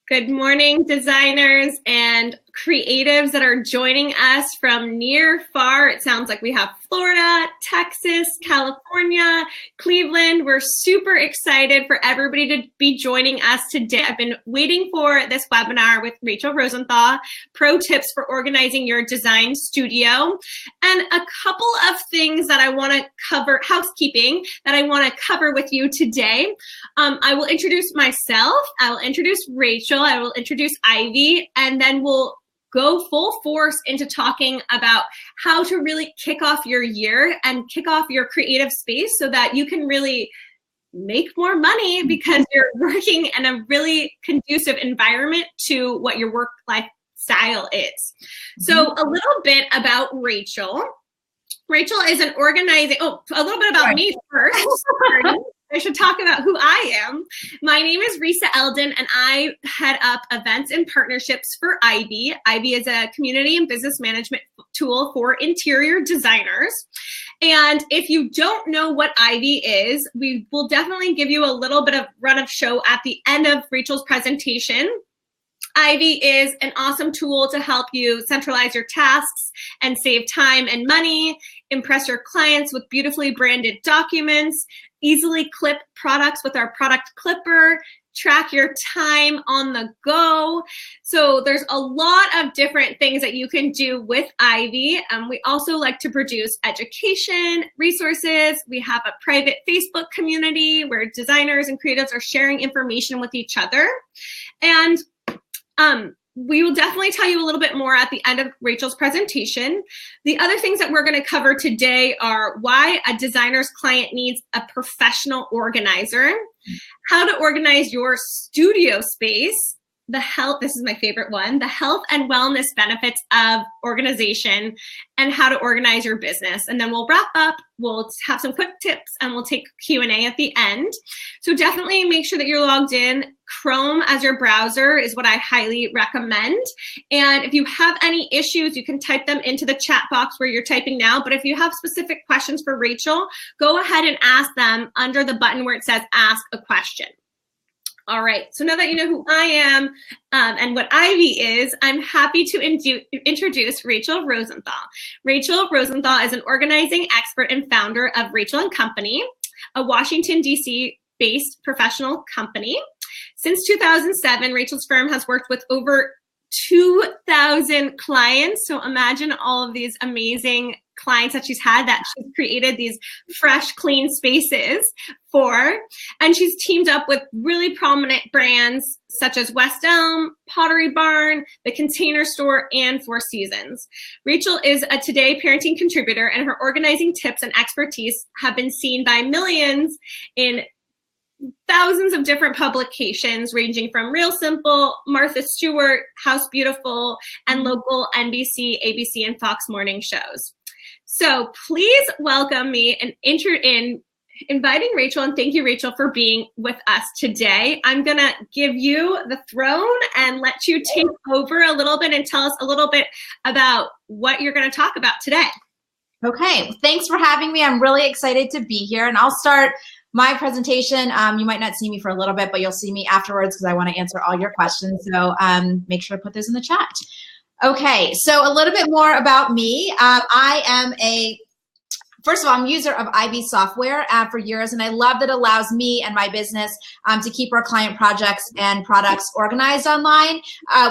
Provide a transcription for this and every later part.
Good morning, designers and creatives that are joining us from near, far. It sounds like we have Florida, Texas, California, Cleveland. We're super excited for everybody to be joining us today. I've been waiting for this webinar with Rachel Rosenthal, pro tips for organizing your design studio, and a couple of things that I want to cover, housekeeping, that I want to cover with you today. I will introduce myself, I will introduce Rachel, I will introduce Ivy, and then we'll go full force into talking about how to really kick off your year and kick off your creative space so that you can really make more money because you're working in a really conducive environment to what your work-life style is. So a little bit about Rachel. Rachel is an organizing, a little bit about me first. I should talk about who I am. My name is Risa Eldon, and I head up events and partnerships for Ivy. Ivy is a community and business management tool for interior designers. And if you don't know what Ivy is, we will definitely give you a little bit of run of show at the end of Rachel's presentation. Ivy is an awesome tool to help you centralize your tasks and save time and money, impress your clients with beautifully branded documents, easily clip products with our product clipper, track your time on the go. So there's a lot of different things that you can do with Ivy. We also like to produce education resources. We have a private Facebook community where designers and creatives are sharing information with each other. And we will definitely tell you a little bit more at the end of Rachel's presentation. The other things that we're going to cover today are why a designer's client needs a professional organizer, how to organize your studio space, this is my favorite one, the health and wellness benefits of organization, and how to organize your business. And then we'll wrap up, we'll have some quick tips, and we'll take Q&A at the end. So definitely make sure that you're logged in. Chrome as your browser is what I highly recommend. And if you have any issues, you can type them into the chat box where you're typing now. But if you have specific questions for Rachel, go ahead and ask them under the button where it says Ask a Question. All right, so now that you know who I am and what Ivy is, I'm happy to introduce Rachel Rosenthal. Rachel Rosenthal is an organizing expert and founder of Rachel & Company, a Washington, D.C. based professional company. Since 2007, Rachel's firm has worked with over 2,000 clients. So imagine all of these amazing clients that she's had that she's created these fresh, clean spaces for. And she's teamed up with really prominent brands such as West Elm, Pottery Barn, The Container Store, and Four Seasons. Rachel is a Today Parenting contributor, and her organizing tips and expertise have been seen by millions in thousands of different publications ranging from Real Simple, Martha Stewart, House Beautiful, and local NBC, ABC, and Fox morning shows. So please welcome me in inviting Rachel, and thank you, Rachel, for being with us today. I'm going to give you the throne and let you take over a little bit and tell us a little bit about what you're going to talk about today. Okay, thanks for having me. I'm really excited to be here, and I'll start my presentation. You might not see me for a little bit, but you'll see me afterwards because I want to answer all your questions. So make sure to put those in the chat. Okay, so a little bit more about me. First of all, I'm a user of Ivy software for years, and I love that it allows me and my business to keep our client projects and products organized online,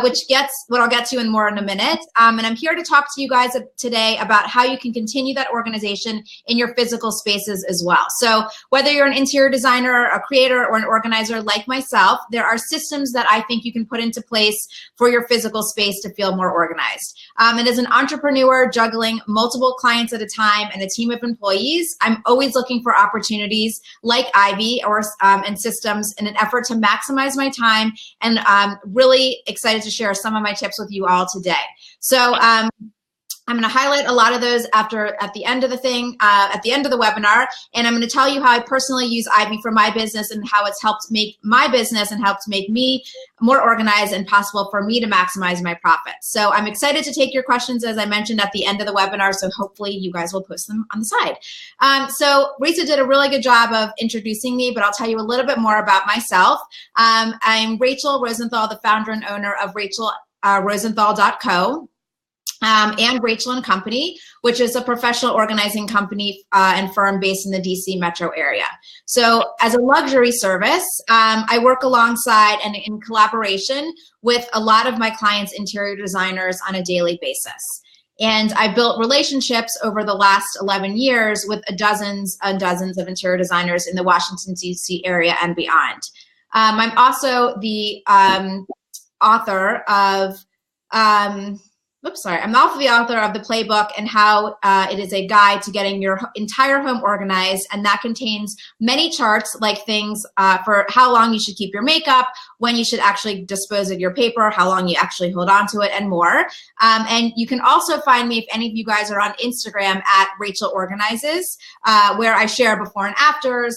which gets what I'll get to in more in a minute. And I'm here to talk to you guys today about how you can continue that organization in your physical spaces as well. So whether you're an interior designer, a creator, or an organizer like myself, there are systems that I think you can put into place for your physical space to feel more organized. And as an entrepreneur juggling multiple clients at a time and a team of employees, I'm always looking for opportunities like Ivy and systems in an effort to maximize my time, and I'm really excited to share some of my tips with you all today. So I'm going to highlight a lot of those at the end of the webinar, and I'm going to tell you how I personally use Ivy for my business and how it's helped make my business and helped make me more organized and possible for me to maximize my profits. So I'm excited to take your questions, as I mentioned, at the end of the webinar, so hopefully you guys will post them on the side. So Risa did a really good job of introducing me, but I'll tell you a little bit more about myself. I'm Rachel Rosenthal, the founder and owner of RachelRosenthal.co. And Rachel and Company, which is a professional organizing company and firm based in the DC metro area. So as a luxury service, I work alongside and in collaboration with a lot of my clients' interior designers on a daily basis. And I built relationships over the last 11 years with dozens and dozens of interior designers in the Washington, DC area and beyond. I'm also the author of I'm also the author of the playbook and how it is a guide to getting your entire home organized, and that contains many charts like things for how long you should keep your makeup, when you should actually dispose of your paper, how long you actually hold on to it, and more. And you can also find me, if any of you guys are on Instagram, at Rachel Organizes, where I share before and afters,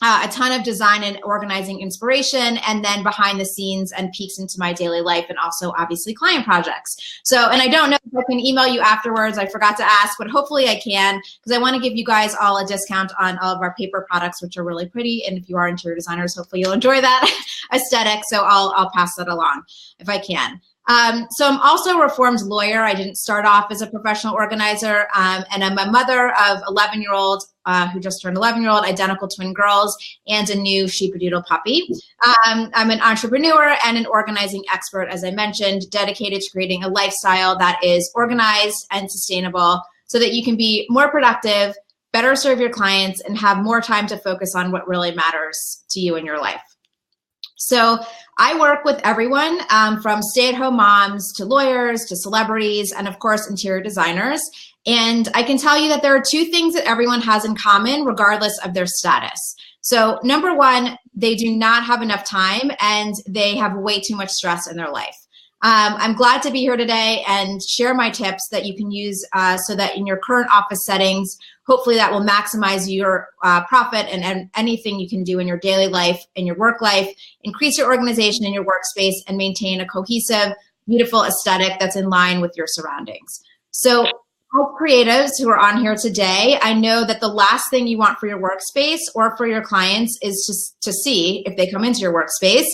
a ton of design and organizing inspiration, and then behind the scenes and peeks into my daily life, and also obviously client projects. So, and I don't know if I can email you afterwards. I forgot to ask, but hopefully I can, because I want to give you guys all a discount on all of our paper products, which are really pretty. And if you are interior designers, hopefully you'll enjoy that aesthetic. So I'll pass that along if I can. So I'm also a reformed lawyer. I didn't start off as a professional organizer, and I'm a mother of 11-year-old who just turned 11-year-old, identical twin girls, and a new sheepadoodle puppy. I'm an entrepreneur and an organizing expert, as I mentioned, dedicated to creating a lifestyle that is organized and sustainable so that you can be more productive, better serve your clients, and have more time to focus on what really matters to you in your life. So I work with everyone from stay-at-home moms to lawyers to celebrities and, of course, interior designers. And I can tell you that there are two things that everyone has in common regardless of their status. So number one, they do not have enough time and they have way too much stress in their life. I'm glad to be here today and share my tips that you can use so that in your current office settings, hopefully that will maximize your profit and anything you can do in your daily life, in your work life, increase your organization in your workspace, and maintain a cohesive, beautiful aesthetic that's in line with your surroundings. So as creatives who are on here today, I know that the last thing you want for your workspace or for your clients is to see, if they come into your workspace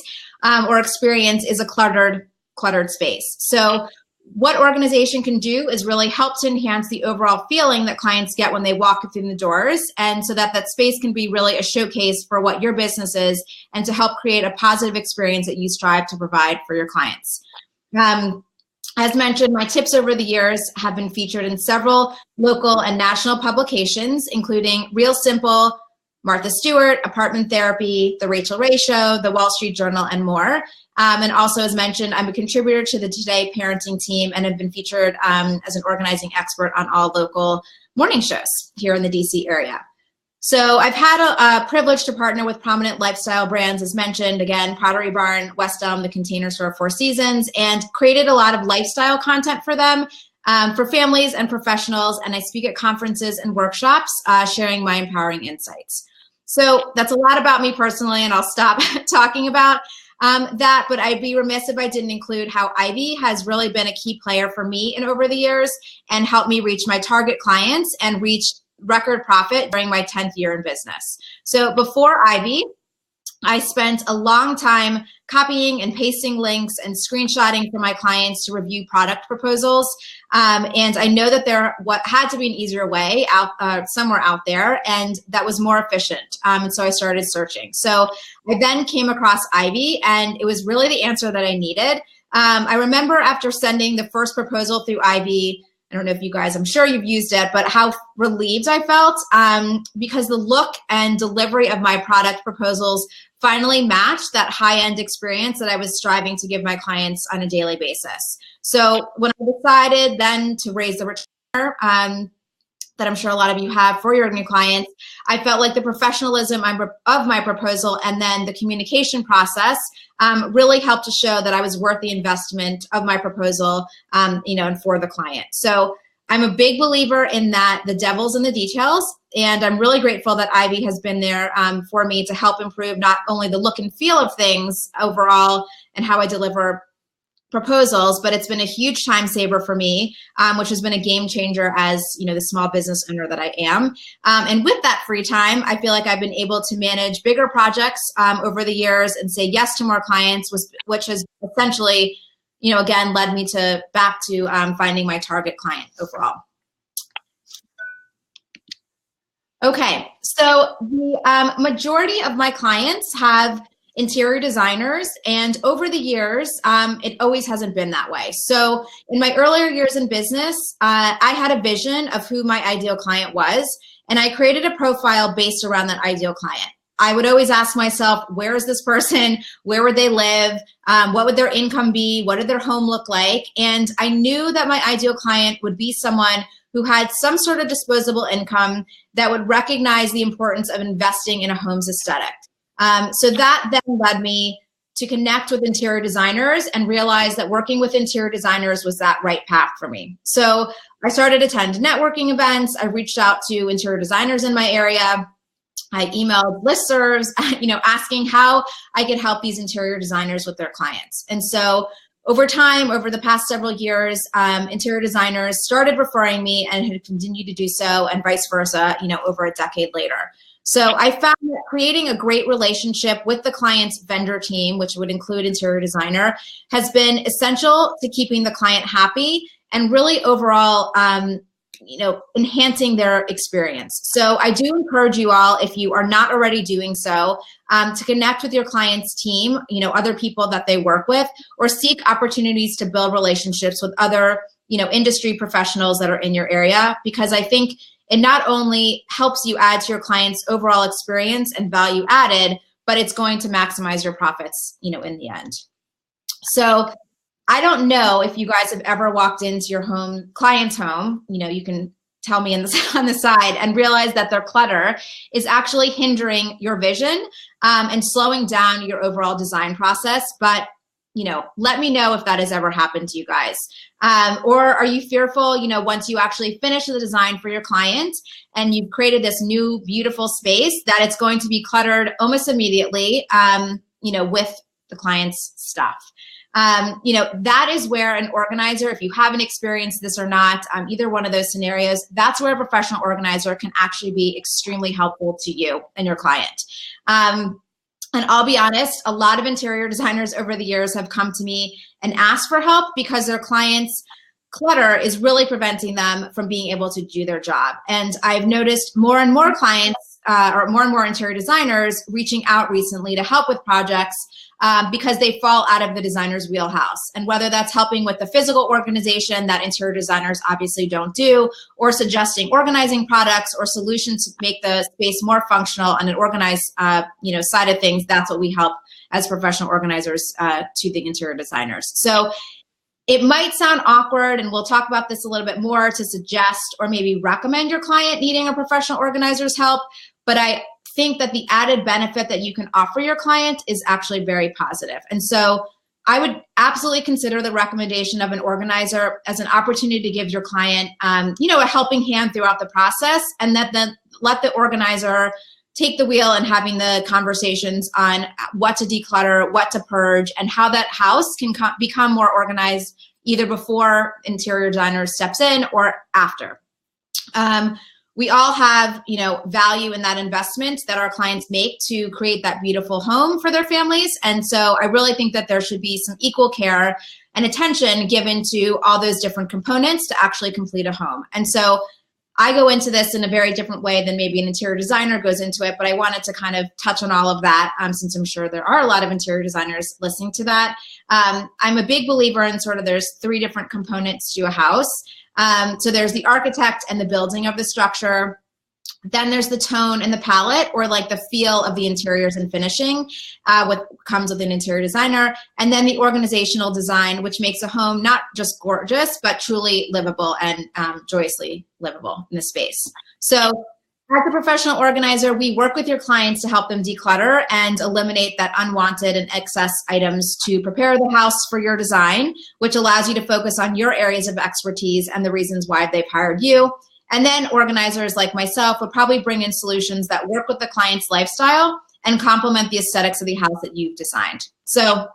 or experience, is a cluttered space. So what organization can do is really help to enhance the overall feeling that clients get when they walk through the doors, and so that space can be really a showcase for what your business is and to help create a positive experience that you strive to provide for your clients. As mentioned, my tips over the years have been featured in several local and national publications, including Real Simple, Martha Stewart, Apartment Therapy, The Rachel Ray Show, The Wall Street Journal, and more. And also, as mentioned, I'm a contributor to the Today parenting team and have been featured as an organizing expert on all local morning shows here in the DC area. So I've had a privilege to partner with prominent lifestyle brands, as mentioned, again, Pottery Barn, West Elm, The Container Store, Four Seasons, and created a lot of lifestyle content for them, for families and professionals. And I speak at conferences and workshops, sharing my empowering insights. So that's a lot about me personally, and I'll stop talking about that, but I'd be remiss if I didn't include how Ivy has really been a key player for me in over the years and helped me reach my target clients and reach record profit during my 10th year in business. So before Ivy, I spent a long time copying and pasting links and screenshotting for my clients to review product proposals. And I know that there had to be an easier way out somewhere out there, and that was more efficient. And so I started searching. So I then came across Ivy, and it was really the answer that I needed. I remember after sending the first proposal through Ivy, I don't know if you guys, I'm sure you've used it, but how relieved I felt because the look and delivery of my product proposals finally matched that high-end experience that I was striving to give my clients on a daily basis. So when I decided then to raise the retainer, that I'm sure a lot of you have for your new clients, I felt like the professionalism of my proposal and then the communication process really helped to show that I was worth the investment of my proposal, and for the client. So I'm a big believer in that the devil's in the details, and I'm really grateful that Ivy has been there for me to help improve not only the look and feel of things overall and how I deliver proposals, but it's been a huge time saver for me, which has been a game changer as the small business owner that I am. And with that free time, I feel like I've been able to manage bigger projects over the years and say yes to more clients, which has essentially, again, led me back to finding my target client overall. Okay, so the majority of my clients have interior designers, and over the years, it always hasn't been that way. So in my earlier years in business, I had a vision of who my ideal client was, and I created a profile based around that ideal client. I would always ask myself, where is this person? Where would they live? What would their income be? What did their home look like? And I knew that my ideal client would be someone who had some sort of disposable income that would recognize the importance of investing in a home's aesthetic. So that then led me to connect with interior designers and realize that working with interior designers was that right path for me. So I started to attend networking events. I reached out to interior designers in my area. I emailed listservs, asking how I could help these interior designers with their clients. And so over time, over the past several years, interior designers started referring me and have continued to do so, and vice versa, over a decade later. So I found that creating a great relationship with the client's vendor team, which would include interior designer, has been essential to keeping the client happy and really overall, enhancing their experience. So I do encourage you all, if you are not already doing so, to connect with your client's team, other people that they work with, or seek opportunities to build relationships with other, industry professionals that are in your area, because I think it not only helps you add to your client's overall experience and value added, but it's going to maximize your profits, in the end. So I don't know if you guys have ever walked into your client's home, you can tell me on the side, and realize that their clutter is actually hindering your vision and slowing down your overall design process. But let me know if that has ever happened to you guys. Or are you fearful, once you actually finish the design for your client and you've created this new beautiful space, that it's going to be cluttered almost immediately, with the client's stuff. That is where an organizer, if you haven't experienced this or not, either one of those scenarios, that's where a professional organizer can actually be extremely helpful to you and your client. And I'll be honest, a lot of interior designers over the years have come to me and asked for help because their clients' clutter is really preventing them from being able to do their job. And I've noticed more and more clients or more and more interior designers reaching out recently to help with projects because they fall out of the designer's wheelhouse. And whether that's helping with the physical organization that interior designers obviously don't do, or suggesting organizing products or solutions to make the space more functional and an organized side of things, that's what we help as professional organizers to the interior designers. So it might sound awkward, and we'll talk about this a little bit more, to suggest or maybe recommend your client needing a professional organizer's help, but I think that the added benefit that you can offer your client is actually very positive. And so I would absolutely consider the recommendation of an organizer as an opportunity to give your client, a helping hand throughout the process, and then let the organizer take the wheel and having the conversations on what to declutter, what to purge, and how that house can become more organized either before interior designer steps in or after. We all have, value in that investment that our clients make to create that beautiful home for their families. And so I really think that there should be some equal care and attention given to all those different components to actually complete a home. And so I go into this in a very different way than maybe an interior designer goes into it, but I wanted to kind of touch on all of that since I'm sure there are a lot of interior designers listening to that. I'm a big believer in there's 3 different components to a house. So there's the architect and the building of the structure. Then there's the tone and the palette, or like the feel of the interiors and finishing, what comes with an interior designer. And then the organizational design, which makes a home not just gorgeous, but truly livable and joyously livable in the space. So as a professional organizer, we work with your clients to help them declutter and eliminate that unwanted and excess items to prepare the house for your design, which allows you to focus on your areas of expertise and the reasons why they've hired you. And then organizers like myself would probably bring in solutions that work with the client's lifestyle and complement the aesthetics of the house that you've designed. So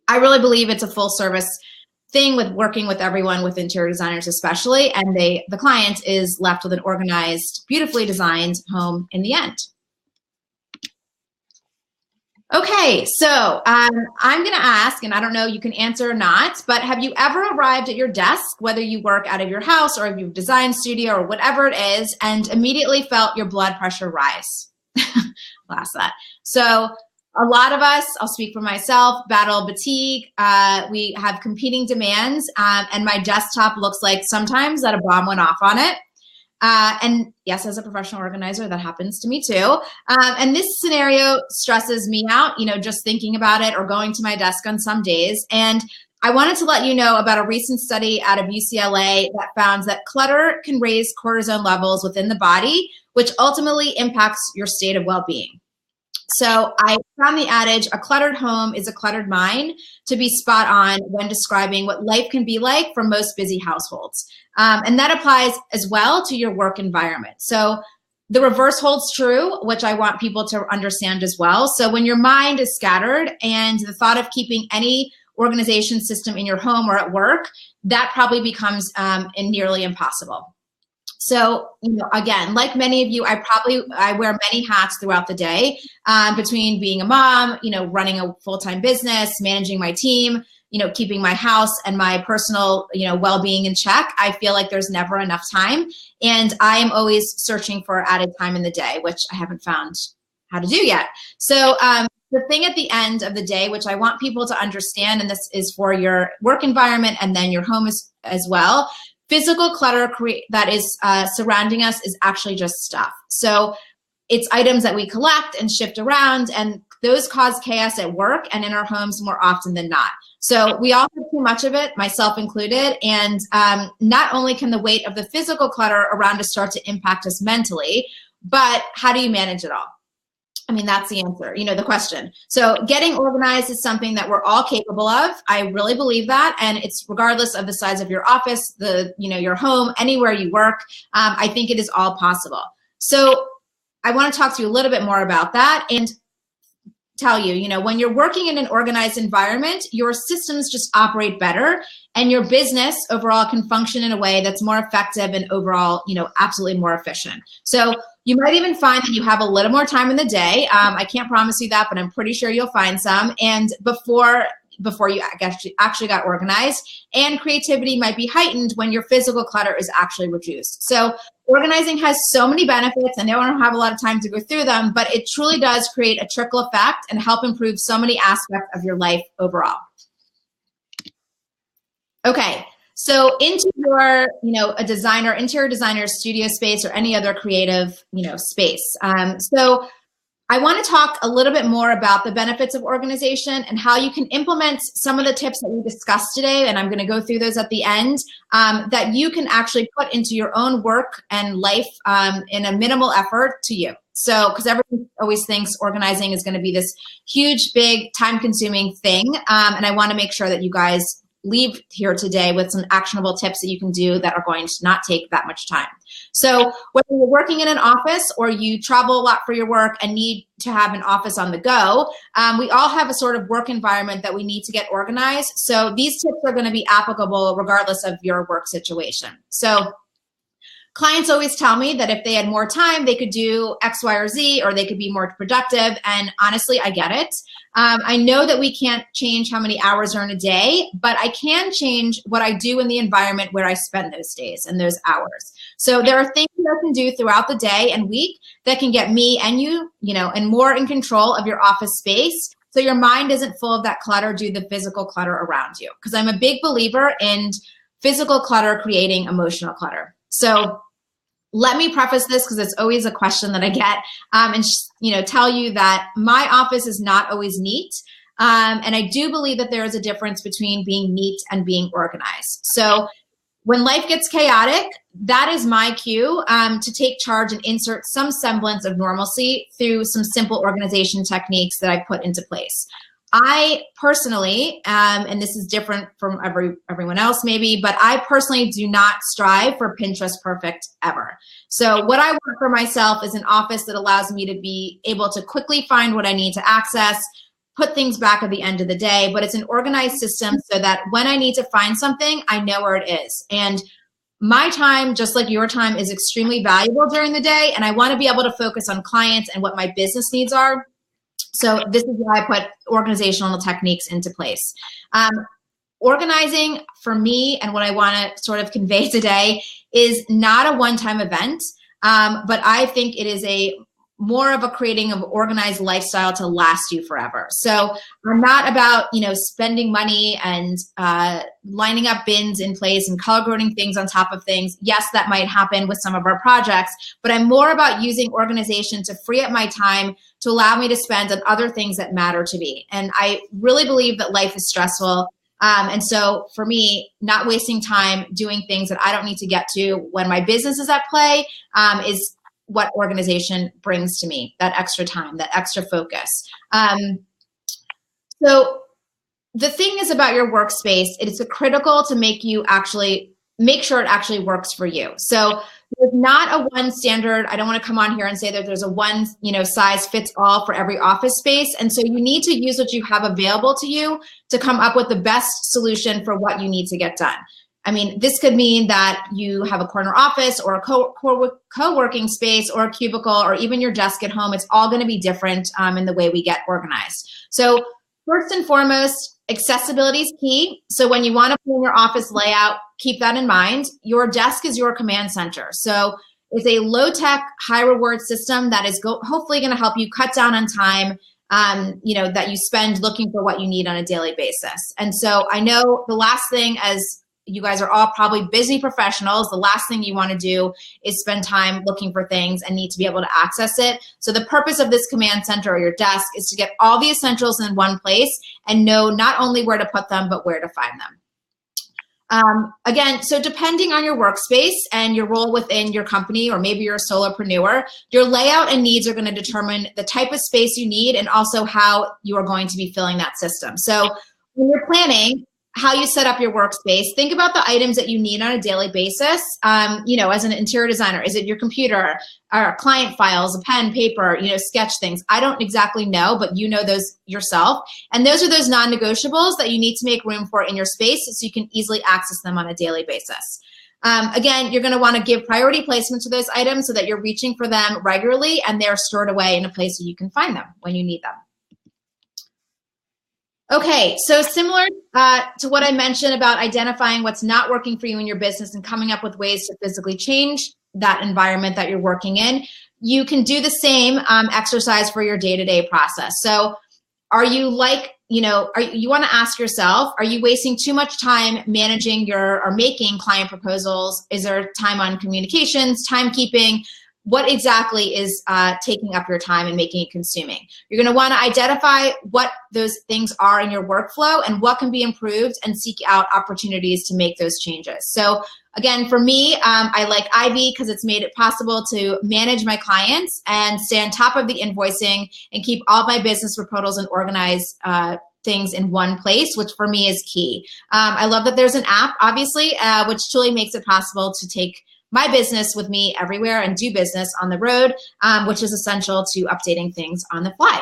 I really believe it's a full service thing with working with everyone, with interior designers especially, and the client is left with an organized, beautifully designed home in the end. Okay, so I'm going to ask, and I don't know, you can answer or not, but have you ever arrived at your desk, whether you work out of your house or if you've design studio or whatever it is, and immediately felt your blood pressure rise? I'll ask that. So a lot of us, I'll speak for myself, battle fatigue. We have competing demands, and my desktop looks like sometimes that a bomb went off on it. And yes, as a professional organizer, that happens to me too. And this scenario stresses me out, just thinking about it or going to my desk on some days. And I wanted to let you know about a recent study out of UCLA that found that clutter can raise cortisol levels within the body, which ultimately impacts your state of well-being. So I found the adage, a cluttered home is a cluttered mind, to be spot on when describing what life can be like for most busy households. And that applies as well to your work environment. So the reverse holds true, which I want people to understand as well. So when your mind is scattered and the thought of keeping any organization system in your home or at work, that probably becomes nearly impossible. So, again, like many of you, I wear many hats throughout the day, between being a mom, running a full-time business, managing my team, keeping my house and my personal, well-being in check. I feel like there's never enough time. And I am always searching for added time in the day, which I haven't found how to do yet. So the thing at the end of the day, which I want people to understand, and this is for your work environment and then your home as well, physical clutter that is surrounding us is actually just stuff. So it's items that we collect and shift around, and those cause chaos at work and in our homes more often than not. So we all have too much of it, myself included, and not only can the weight of the physical clutter around us start to impact us mentally, but how do you manage it all? I mean, that's the answer, the question. So getting organized is something that we're all capable of. I really believe that. And it's regardless of the size of your office, your home, anywhere you work. I think it is all possible. So I want to talk to you a little bit more about that and tell you, when you're working in an organized environment, your systems just operate better and your business overall can function in a way that's more effective and overall, absolutely more efficient. So you might even find that you have a little more time in the day. I can't promise you that, but I'm pretty sure you'll find some. And before you actually got organized, and creativity might be heightened when your physical clutter is actually reduced. So organizing has so many benefits, and I don't have a lot of time to go through them, but it truly does create a trickle effect and help improve so many aspects of your life overall. Okay. So into your, interior designer studio space or any other creative, space. So I want to talk a little bit more about the benefits of organization and how you can implement some of the tips that we discussed today, and I'm going to go through those at the end, that you can actually put into your own work and life in a minimal effort to you. So, because everyone always thinks organizing is going to be this huge, big, time-consuming thing, and I want to make sure that you guys leave here today with some actionable tips that you can do that are going to not take that much time. So whether you're working in an office or you travel a lot for your work and need to have an office on the go, we all have a sort of work environment that we need to get organized. So these tips are going to be applicable regardless of your work situation. So clients always tell me that if they had more time, they could do X, Y, or Z, or they could be more productive. And honestly, I get it. I know that we can't change how many hours are in a day, but I can change what I do in the environment where I spend those days and those hours. So there are things that I can do throughout the day and week that can get me and you, and more in control of your office space. So your mind isn't full of that clutter due to the physical clutter around you. Because I'm a big believer in physical clutter creating emotional clutter. So let me preface this because it's always a question that I get, and tell you that my office is not always neat. And I do believe that there is a difference between being neat and being organized. So when life gets chaotic, that is my cue to take charge and insert some semblance of normalcy through some simple organization techniques that I put into place. I personally, and this is different from everyone else maybe, but I personally do not strive for Pinterest perfect ever. So what I want for myself is an office that allows me to be able to quickly find what I need to access, put things back at the end of the day, but it's an organized system so that when I need to find something, I know where it is. And my time, just like your time, is extremely valuable during the day, and I want to be able to focus on clients and what my business needs are. So this is why I put organizational techniques into place. Organizing for me, and what I want to sort of convey today, is not a one-time event, but I think it is more of a creating of organized lifestyle to last you forever. So I'm not about, spending money and lining up bins in place and color coding things on top of things. Yes, that might happen with some of our projects, but I'm more about using organization to free up my time to allow me to spend on other things that matter to me. And I really believe that life is stressful. And so for me, not wasting time doing things that I don't need to get to when my business is at play is what organization brings to me, that extra time, that extra focus. So the thing is about your workspace, it is critical to make sure it actually works for you. So there's not a one standard. I don't want to come on here and say that there's a one, size fits all for every office space. And so you need to use what you have available to you to come up with the best solution for what you need to get done. I mean, this could mean that you have a corner office or a co-working space or a cubicle or even your desk at home. It's all going to be different in the way we get organized. So first and foremost, accessibility is key. So when you want to plan your office layout, keep that in mind. Your desk is your command center. So it's a low-tech, high-reward system that is hopefully going to help you cut down on time that you spend looking for what you need on a daily basis. And so I know the last thing, as you guys are all probably busy professionals, the last thing you want to do is spend time looking for things and need to be able to access it. So the purpose of this command center or your desk is to get all the essentials in one place and know not only where to put them, but where to find them. Again, so depending on your workspace and your role within your company, or maybe you're a solopreneur, your layout and needs are going to determine the type of space you need and also how you are going to be filling that system. So when you're planning how you set up your workspace, think about the items that you need on a daily basis. As an interior designer, is it your computer, or client files, a pen, paper, sketch things? I don't exactly know, but you know those yourself. And those are those non-negotiables that you need to make room for in your space so you can easily access them on a daily basis. Again, you're going to want to give priority placement to those items so that you're reaching for them regularly and they're stored away in a place so you can find them when you need them. Okay, so similar to what I mentioned about identifying what's not working for you in your business and coming up with ways to physically change that environment that you're working in, you can do the same exercise for your day-to-day process. So are you you want to ask yourself, are you wasting too much time managing or making client proposals? Is there time on communications, timekeeping? What exactly is taking up your time and making it consuming? You're going to want to identify what those things are in your workflow and what can be improved and seek out opportunities to make those changes. So again, for me, I like Ivy because it's made it possible to manage my clients and stay on top of the invoicing and keep all my business proposals and organize things in one place, which for me is key. I love that there's an app, obviously, which truly makes it possible to take my business with me everywhere and do business on the road, which is essential to updating things on the fly.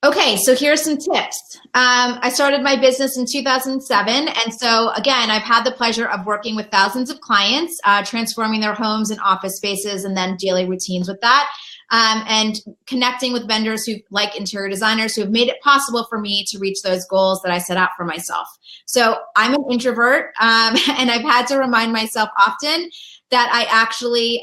Okay, so here's some tips. I started my business in 2007, and so again, I've had the pleasure of working with thousands of clients, transforming their homes and office spaces and then daily routines with that. And connecting with vendors who like interior designers who have made it possible for me to reach those goals that I set out for myself. So I'm an introvert, and I've had to remind myself often that I actually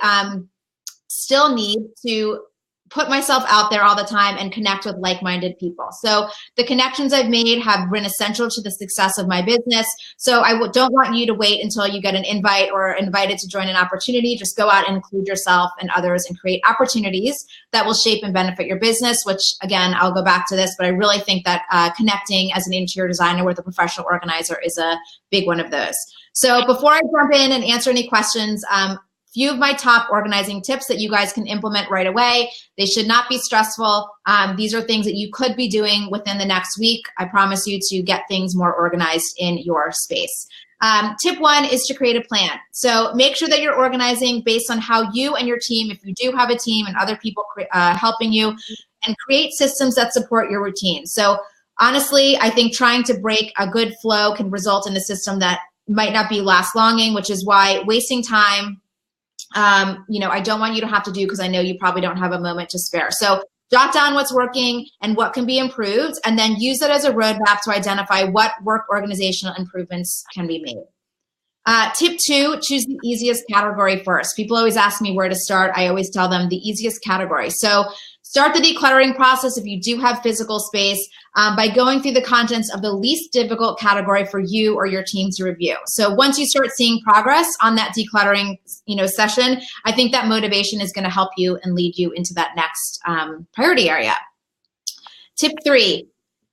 still need to put myself out there all the time and connect with like-minded people. So the connections I've made have been essential to the success of my business. So I don't want you to wait until you get an invite or invited to join an opportunity. Just go out and include yourself and others and create opportunities that will shape and benefit your business, which again, I'll go back to this, but I really think that connecting as an interior designer with a professional organizer is a big one of those. So before I jump in and answer any questions, few of my top organizing tips that you guys can implement right away. They should not be stressful. These are things that you could be doing within the next week. I promise you to get things more organized in your space. Tip 1 is to create a plan. So make sure that you're organizing based on how you and your team, if you do have a team and other people helping you, and create systems that support your routine. So honestly, I think trying to break a good flow can result in a system that might not be last longing, which is why wasting time, I don't want you to have to do, because I know you probably don't have a moment to spare. So jot down what's working and what can be improved, and then use it as a roadmap to identify what work organizational improvements can be made. Tip 2, choose the easiest category first. People always ask me where to start. I always tell them the easiest category. So start the decluttering process if you do have physical space by going through the contents of the least difficult category for you or your team to review. So once you start seeing progress on that decluttering session, I think that motivation is going to help you and lead you into that next priority area. Tip 3,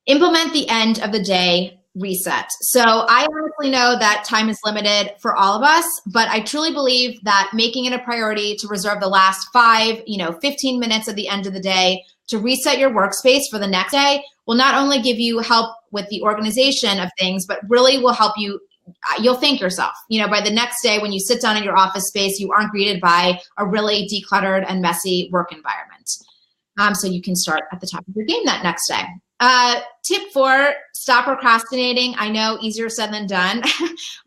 implement the end of the day reset. So I honestly know that time is limited for all of us, but I truly believe that making it a priority to reserve the last 15 minutes at the end of the day to reset your workspace for the next day will not only give you help with the organization of things, but really will help you. You'll thank yourself. By the next day when you sit down in your office space, you aren't greeted by a really decluttered and messy work environment. So you can start at the top of your game that next day. Tip 4, stop procrastinating. I know easier said than done,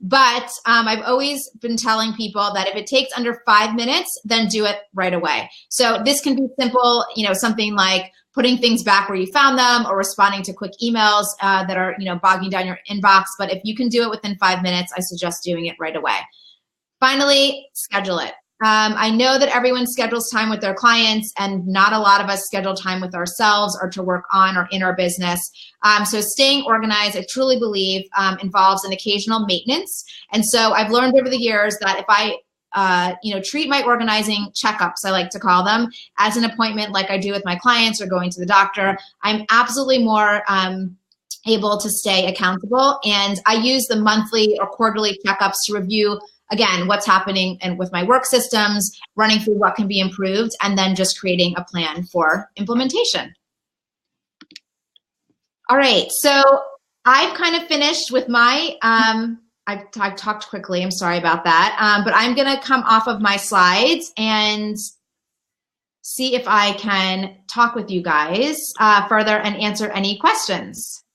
but I've always been telling people that if it takes under 5 minutes, then do it right away. So this can be simple, something like putting things back where you found them or responding to quick emails that are, bogging down your inbox. But if you can do it within 5 minutes, I suggest doing it right away. Finally, schedule it. I know that everyone schedules time with their clients, and not a lot of us schedule time with ourselves or to work on or in our business. So staying organized, I truly believe, involves an occasional maintenance. And so I've learned over the years that if I treat my organizing checkups, I like to call them, as an appointment like I do with my clients or going to the doctor, I'm absolutely more able to stay accountable. And I use the monthly or quarterly checkups to review, again, what's happening and with my work systems, running through what can be improved, and then just creating a plan for implementation. All right, so I've kind of finished with my, I've talked quickly, I'm sorry about that, but I'm gonna come off of my slides and see if I can talk with you guys further and answer any questions.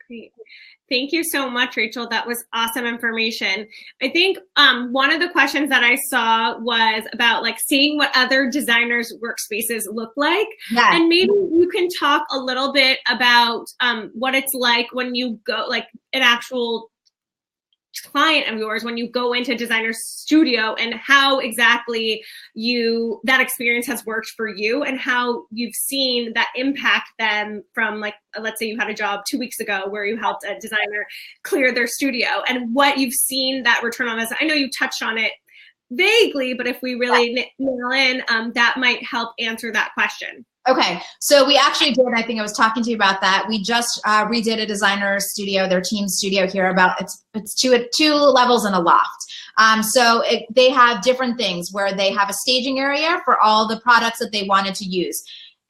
Great. Thank you so much, Rachel. That was awesome information. I think one of the questions that I saw was about seeing what other designers' workspaces look like. Yeah. And maybe you can talk a little bit about what it's like when you go, an actual client of yours, when you go into designer studio, and how exactly that experience has worked for you, and how you've seen that impact them from, let's say you had a job 2 weeks ago where you helped a designer clear their studio, and what you've seen that return on this. I know you touched on it vaguely, but if we really nail in, that might help answer that question. Okay, so we actually did, I think I was talking to you about that. We just redid a designer studio, their team studio here, it's two levels and a loft. So they have different things where they have a staging area for all the products that they wanted to use.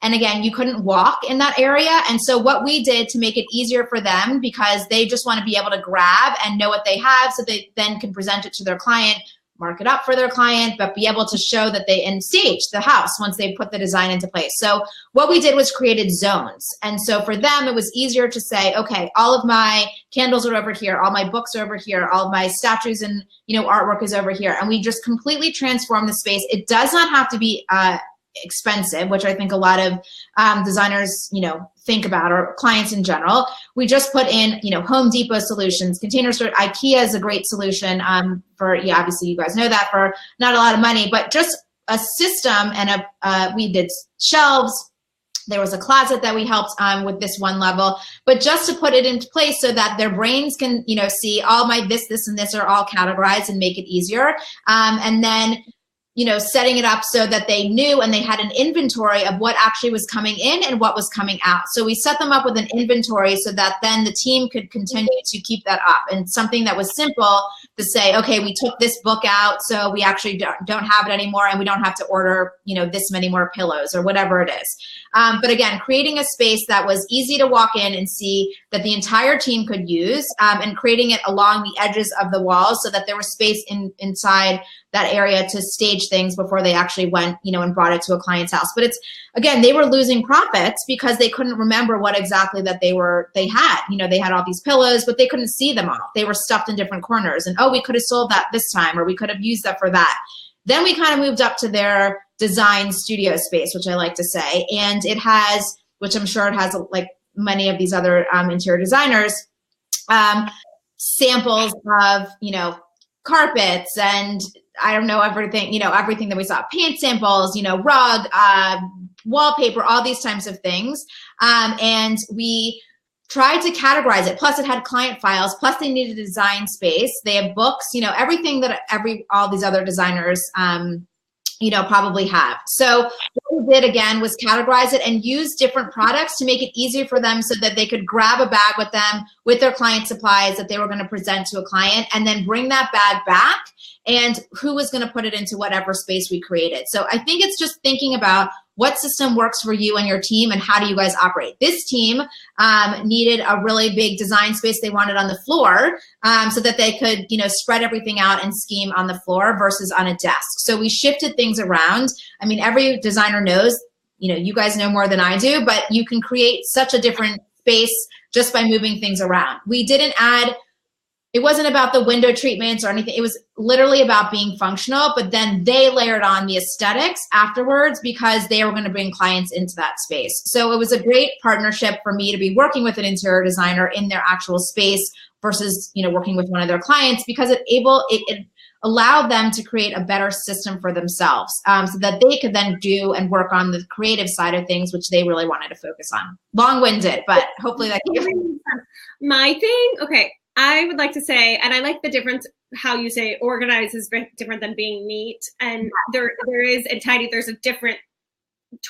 And again, you couldn't walk in that area. And so what we did to make it easier for them, because they just want to be able to grab and know what they have so they then can present it to their client, mark it up for their client, but be able to show that they stage the house once they put the design into place. So what we did was created zones. And so for them, it was easier to say, okay, all of my candles are over here, all my books are over here, all of my statues and artwork is over here. And we just completely transformed the space. It does not have to be expensive, which I think a lot of designers, think about, or clients in general. We just put in, Home Depot solutions, container store. Ikea is a great solution for, obviously you guys know that, for not a lot of money, but just a system, and we did shelves. There was a closet that we helped with this one level, but just to put it into place so that their brains can, see all my this, and this are all categorized and make it easier. And then, setting it up so that they knew and they had an inventory of what actually was coming in and what was coming out. So we set them up with an inventory so that then the team could continue to keep that up. And something that was simple to say, okay, we took this book out, so we actually don't have it anymore, and we don't have to order, this many more pillows or whatever it is. But again, creating a space that was easy to walk in and see that the entire team could use, and creating it along the edges of the walls so that there was space inside that area to stage things before they actually went, and brought it to a client's house. But it's, again, they were losing profits because they couldn't remember what exactly that they had. They had all these pillows, but they couldn't see them all. They were stuffed in different corners. And, oh, we could have sold that this time, or we could have used that for that. Then we kind of moved up to their design studio space, which I like to say. And it has, which I'm sure it has like many of these other interior designers, samples of, carpets and I don't know, everything, everything that we saw, paint samples, rug, wallpaper, all these types of things. And we tried to categorize it. Plus it had client files, plus they needed a design space. They have books, everything that all these other designers, probably have. So what we did again was categorize it and use different products to make it easier for them so that they could grab a bag with them with their client supplies that they were going to present to a client, and then bring that bag back, and who was going to put it into whatever space we created. So I think it's just thinking about what system works for you and your team, and how do you guys operate? This team needed a really big design space they wanted on the floor, so that they could, spread everything out and scheme on the floor versus on a desk. So we shifted things around. I mean, every designer knows, you guys know more than I do, but you can create such a different space just by moving things around. We didn't add, it wasn't about the window treatments or anything. It was literally about being functional, but then they layered on the aesthetics afterwards because they were going to bring clients into that space. So it was a great partnership for me to be working with an interior designer in their actual space versus, working with one of their clients, because it allowed them to create a better system for themselves, so that they could then do and work on the creative side of things, which they really wanted to focus on. Long-winded, but hopefully that gave you. My thing, okay. I would like to say, and I like the difference, how you say organize is different than being neat. And there is in tidy, there's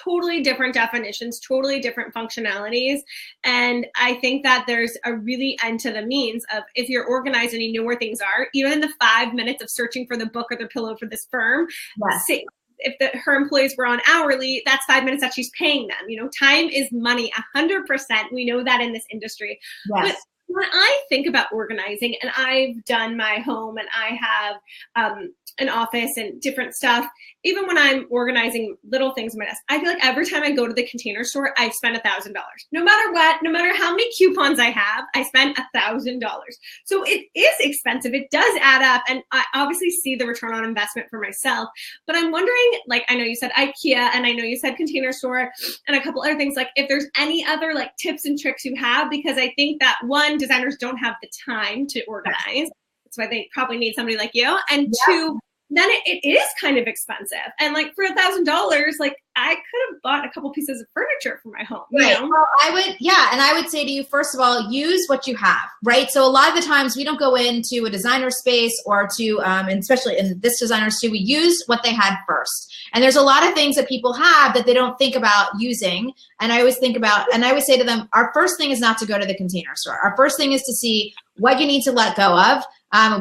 totally different definitions, totally different functionalities. And I think that there's a really end to the means of, if you're organized and you know where things are, even in the 5 minutes of searching for the book or the pillow for this firm, say, if her employees were on hourly, that's 5 minutes that she's paying them. Time is money, 100%. We know that in this industry. Yes. But when I think about organizing, and I've done my home and I have an office and different stuff, even when I'm organizing little things in my desk, I feel like every time I go to the Container Store, I spend $1,000. No matter what, no matter how many coupons I have, I spend $1,000. So it is expensive. It does add up. And I obviously see the return on investment for myself. But I'm wondering, like, I know you said Ikea, and I know you said Container Store and a couple other things, like if there's any other like tips and tricks you have, because I think that one, designers don't have the time to organize. That's why they probably need somebody like you. And two, then it is kind of expensive. And like for $1,000, like I could have bought a couple pieces of furniture for my home. Right. Well, I would say to you, first of all, use what you have, right? So a lot of the times we don't go into a designer space or to, and especially in this designers too, we use what they had first. And there's a lot of things that people have that they don't think about using. And I always think about, and I always say to them, our first thing is not to go to the Container Store. Our first thing is to see what you need to let go of,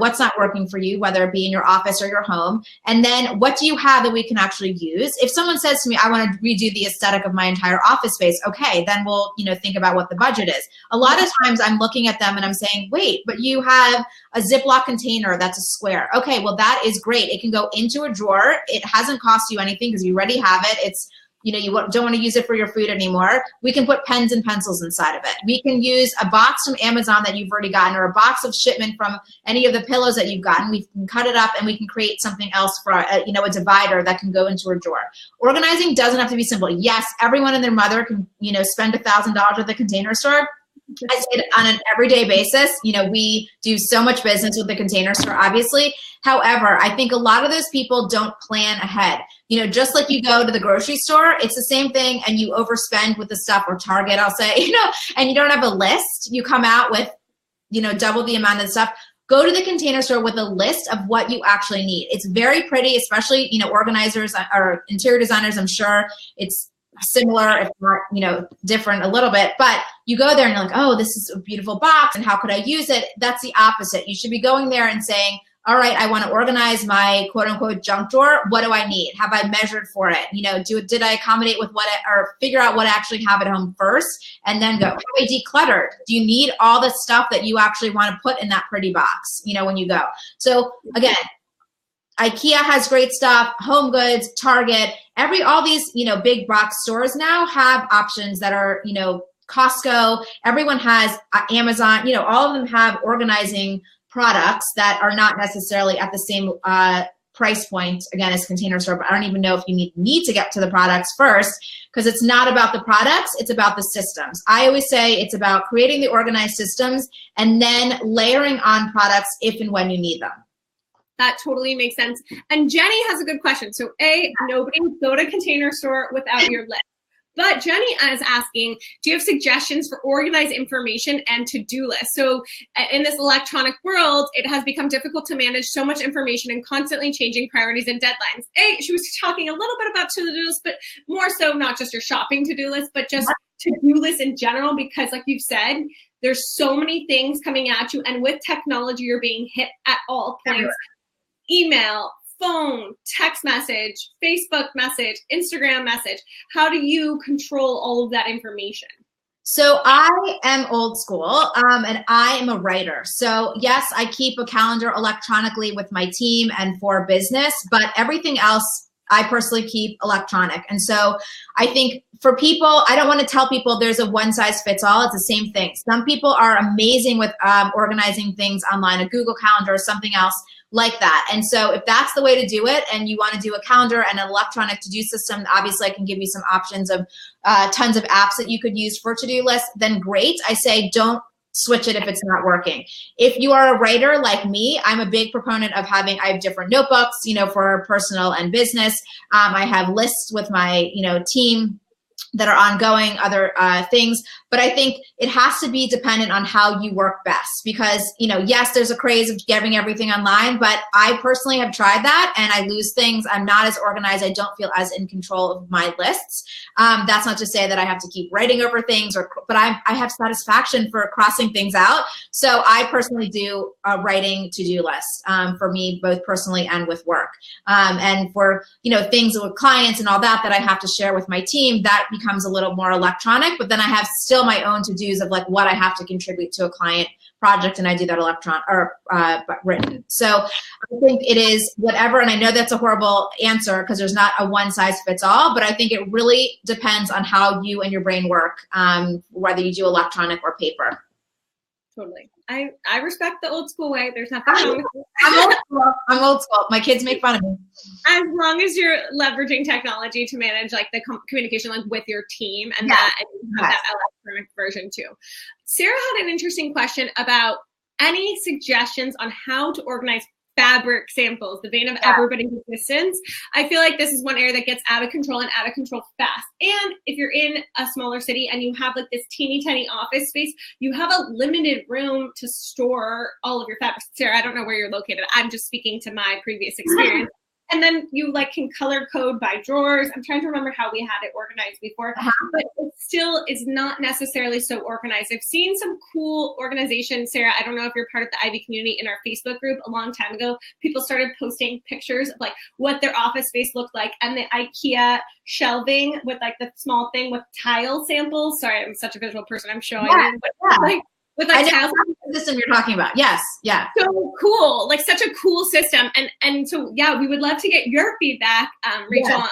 what's not working for you, whether it be in your office or your home. And then what do you have that we can actually use? If someone says to me, I want to redo the aesthetic of my entire office space, okay, then we'll, think about what the budget is. A lot of times I'm looking at them and I'm saying, wait, but you have a Ziploc container that's a square. Okay, well, that is great. It can go into a drawer. It hasn't cost you anything because you already have it. It's, you don't want to use it for your food anymore. We can put pens and pencils inside of it. We can use a box from Amazon that you've already gotten, or a box of shipment from any of the pillows that you've gotten. We can cut it up and we can create something else for a divider that can go into a drawer. Organizing doesn't have to be simple. Yes, everyone and their mother can, spend $1,000 at the Container Store. I say it on an everyday basis. We do so much business with the Container Store, obviously. However, I think a lot of those people don't plan ahead. Just like you go to the grocery store, it's the same thing, and you overspend with the stuff, or Target, I'll say, and you don't have a list. You come out with, double the amount of stuff. Go to the Container Store with a list of what you actually need. It's very pretty, especially, organizers or interior designers. I'm sure it's similar, if not, different a little bit, but you go there and you're like, oh, this is a beautiful box, and how could I use it? That's the opposite. You should be going there and saying, all right, I want to organize my quote unquote junk drawer. What do I need? Have I measured for it? Did I accommodate with or figure out what I actually have at home first, and then go, have I decluttered? Do you need all the stuff that you actually want to put in that pretty box, when you go? So again, Ikea has great stuff, Home Goods, Target, all these, big box stores now have options that are, Costco, everyone has Amazon, all of them have organizing products that are not necessarily at the same price point, again, as Container Store, but I don't even know if you need to get to the products first, because it's not about the products, it's about the systems. I always say it's about creating the organized systems and then layering on products if and when you need them. That totally makes sense. And Jenny has a good question. So nobody would go to Container Store without your list. But Jenny is asking, do you have suggestions for organized information and to-do lists? So in this electronic world, it has become difficult to manage so much information and constantly changing priorities and deadlines. She was talking a little bit about to-do lists, but more so not just your shopping to-do list, but just to-do lists in general, because like you've said, there's so many things coming at you. And with technology, you're being hit at all points. Email, phone, text message, Facebook message, Instagram message. How do you control all of that information? So I am old school, and I am a writer. So yes, I keep a calendar electronically with my team and for business, but everything else I personally keep electronic. And so I think for people, I don't want to tell people there's a one size fits all. It's the same thing. Some people are amazing with organizing things online, a Google Calendar or something else like that. And so if that's the way to do it, and you want to do a calendar and an electronic to-do system, obviously I can give you some options of tons of apps that you could use for to-do lists, then great. I say don't switch it if it's not working. If you are a writer like me, I'm a big proponent of I have different notebooks, for personal and business. I have lists with my, team that are ongoing, other things. But I think it has to be dependent on how you work best, because, yes, there's a craze of getting everything online, but I personally have tried that and I lose things. I'm not as organized. I don't feel as in control of my lists. That's not to say that I have to keep writing over things, but I have satisfaction for crossing things out. So I personally do a writing to-do list for me, both personally and with work. And for, things with clients and all that I have to share with my team, that becomes a little more electronic, but then I have still my own to-dos of what I have to contribute to a client project, and I do that written. So I think it is whatever, and I know that's a horrible answer because there's not a one size fits all, but I think it really depends on how you and your brain work, whether you do electronic or paper. Totally. I respect the old school way. There's nothing wrong with it. I'm old school. My kids make fun of me. As long as you're leveraging technology to manage the communication with your team, and that electronic version too. Sarah had an interesting question about any suggestions on how to organize fabric samples, the vein of everybody's existence. I feel like this is one area that gets out of control fast. And if you're in a smaller city and you have this teeny tiny office space, you have a limited room to store all of your fabrics. Sarah, I don't know where you're located. I'm just speaking to my previous experience. And then you can color code by drawers. I'm trying to remember how we had it organized before, but it still is not necessarily so organized. I've seen some cool organization. Sarah, I don't know if you're part of the Ivy community. In our Facebook group a long time ago, people started posting pictures of what their office space looked like, and the Ikea shelving with the small thing with tile samples. Sorry, I'm such a visual person. I'm showing you. But, with tiles. The system you're talking about. Yes. Yeah. So cool. Such a cool system. And so, we would love to get your feedback, Rachel, on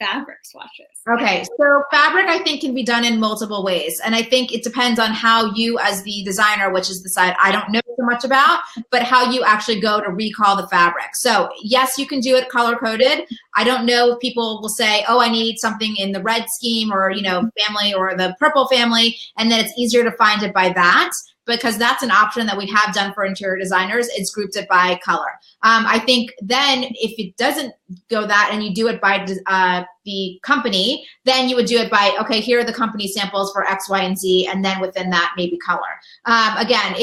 fabric swatches? Okay, so fabric I think can be done in multiple ways. And I think it depends on how you as the designer, which is the side I don't know so much about, but how you actually go to recall the fabric. So yes, you can do it color coded. I don't know if people will say, oh, I need something in the red scheme or, family or the purple family. And then it's easier to find it by that, because that's an option that we have done for interior designers. It's grouped it by color. I think then if it doesn't go that and you do it by the company, then you would do it by, okay, here are the company samples for X, Y, and Z, and then within that, maybe color. Again,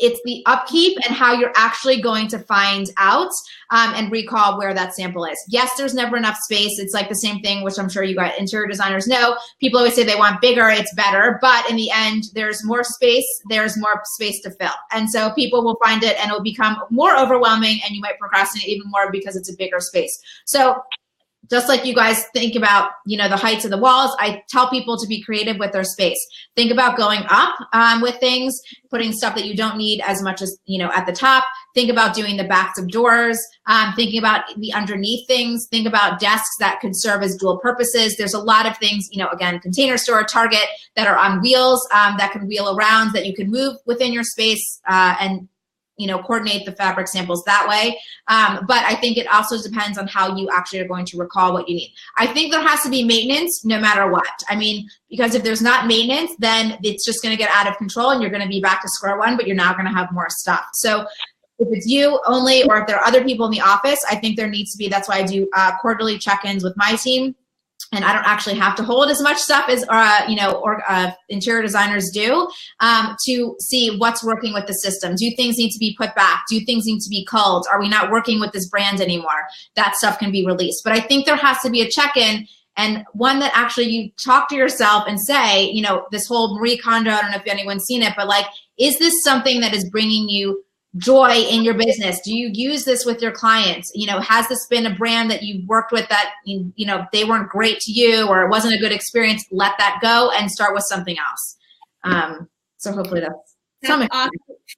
it's the upkeep and how you're actually going to find out and recall where that sample is. Yes, there's never enough space. It's like the same thing, which I'm sure you guys interior designers know. People always say they want bigger, it's better. But in the end, there's more space to fill. And so people will find it and it will become more overwhelming and you might procrastinate even more because it's a bigger space. So just like you guys think about, the heights of the walls, I tell people to be creative with their space. Think about going up with things, putting stuff that you don't need as much as, at the top. Think about doing the backs of doors, thinking about the underneath things. Think about desks that could serve as dual purposes. There's a lot of things, again, Container Store, Target, that are on wheels that can wheel around, that you can move within your space and coordinate the fabric samples that way. But I think it also depends on how you actually are going to recall what you need. I think there has to be maintenance no matter what. I mean, because if there's not maintenance, then it's just going to get out of control and you're going to be back to square one, but you're now going to have more stuff. So if it's you only, or if there are other people in the office, I think there needs to be, that's why I do quarterly check-ins with my team. And I don't actually have to hold as much stuff as interior designers do to see what's working with the system. Do things need to be put back? Do things need to be culled? Are we not working with this brand anymore? That stuff can be released. But I think there has to be a check-in, and one that actually you talk to yourself and say, this whole Marie Kondo, I don't know if anyone's seen it, but like, is this something that is bringing you joy in your business? Do you use this with your clients? Has this been a brand that you've worked with that, they weren't great to you or it wasn't a good experience? Let that go and start with something else. So hopefully that's awesome.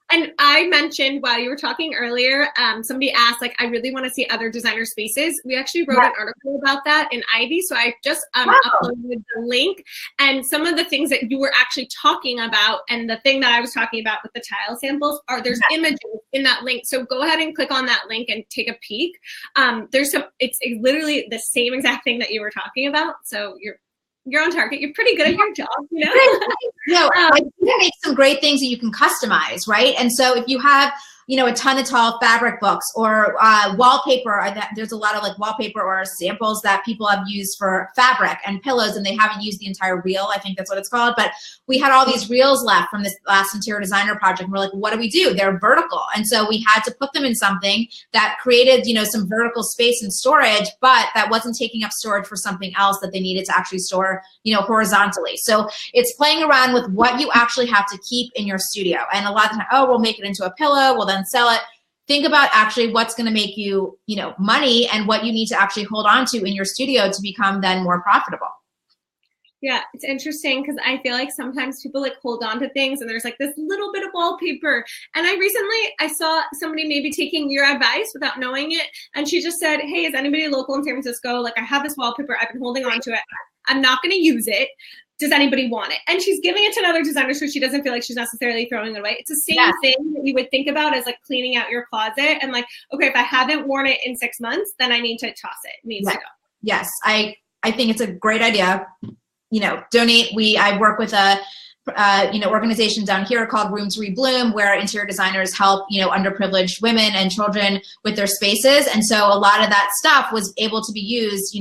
And I mentioned while you were talking earlier, somebody asked, I really want to see other designer spaces. We actually wrote an article about that in Ivy. So I just uploaded the link, and some of the things that you were actually talking about and the thing that I was talking about with the tile samples there's images in that link. So go ahead and click on that link and take a peek. It's literally the same exact thing that you were talking about. So you're on target. You're pretty good at your job, I think it makes some great things that you can customize, right? And so if you have, a ton of tall fabric books or wallpaper, there's a lot of wallpaper or samples that people have used for fabric and pillows, and they haven't used the entire reel. I think that's what it's called. But we had all these reels left from this last interior designer project. And we're like, what do? They're vertical. And so we had to put them in something that created, some vertical space and storage, but that wasn't taking up storage for something else that they needed to actually store, horizontally. So it's playing around with what you actually have to keep in your studio. And a lot of the time, we'll make it into a pillow. We'll then sell it. Think about actually what's going to make you, money and what you need to actually hold on to in your studio to become then more profitable. Yeah, it's interesting because I feel like sometimes people hold on to things and there's this little bit of wallpaper. And I saw somebody maybe taking your advice without knowing it. And she just said, hey, is anybody local in San Francisco? I have this wallpaper. I've been holding on to it. I'm not going to use it. Does anybody want it? And she's giving it to another designer so she doesn't feel like she's necessarily throwing it away. It's the same thing that you would think about as cleaning out your closet and okay, if I haven't worn it in 6 months, then I need to toss it. It needs to go. Yes, I think it's a great idea. Donate. I work with a organization down here called Room to Rebloom, where interior designers help, underprivileged women and children with their spaces. And so a lot of that stuff was able to be used,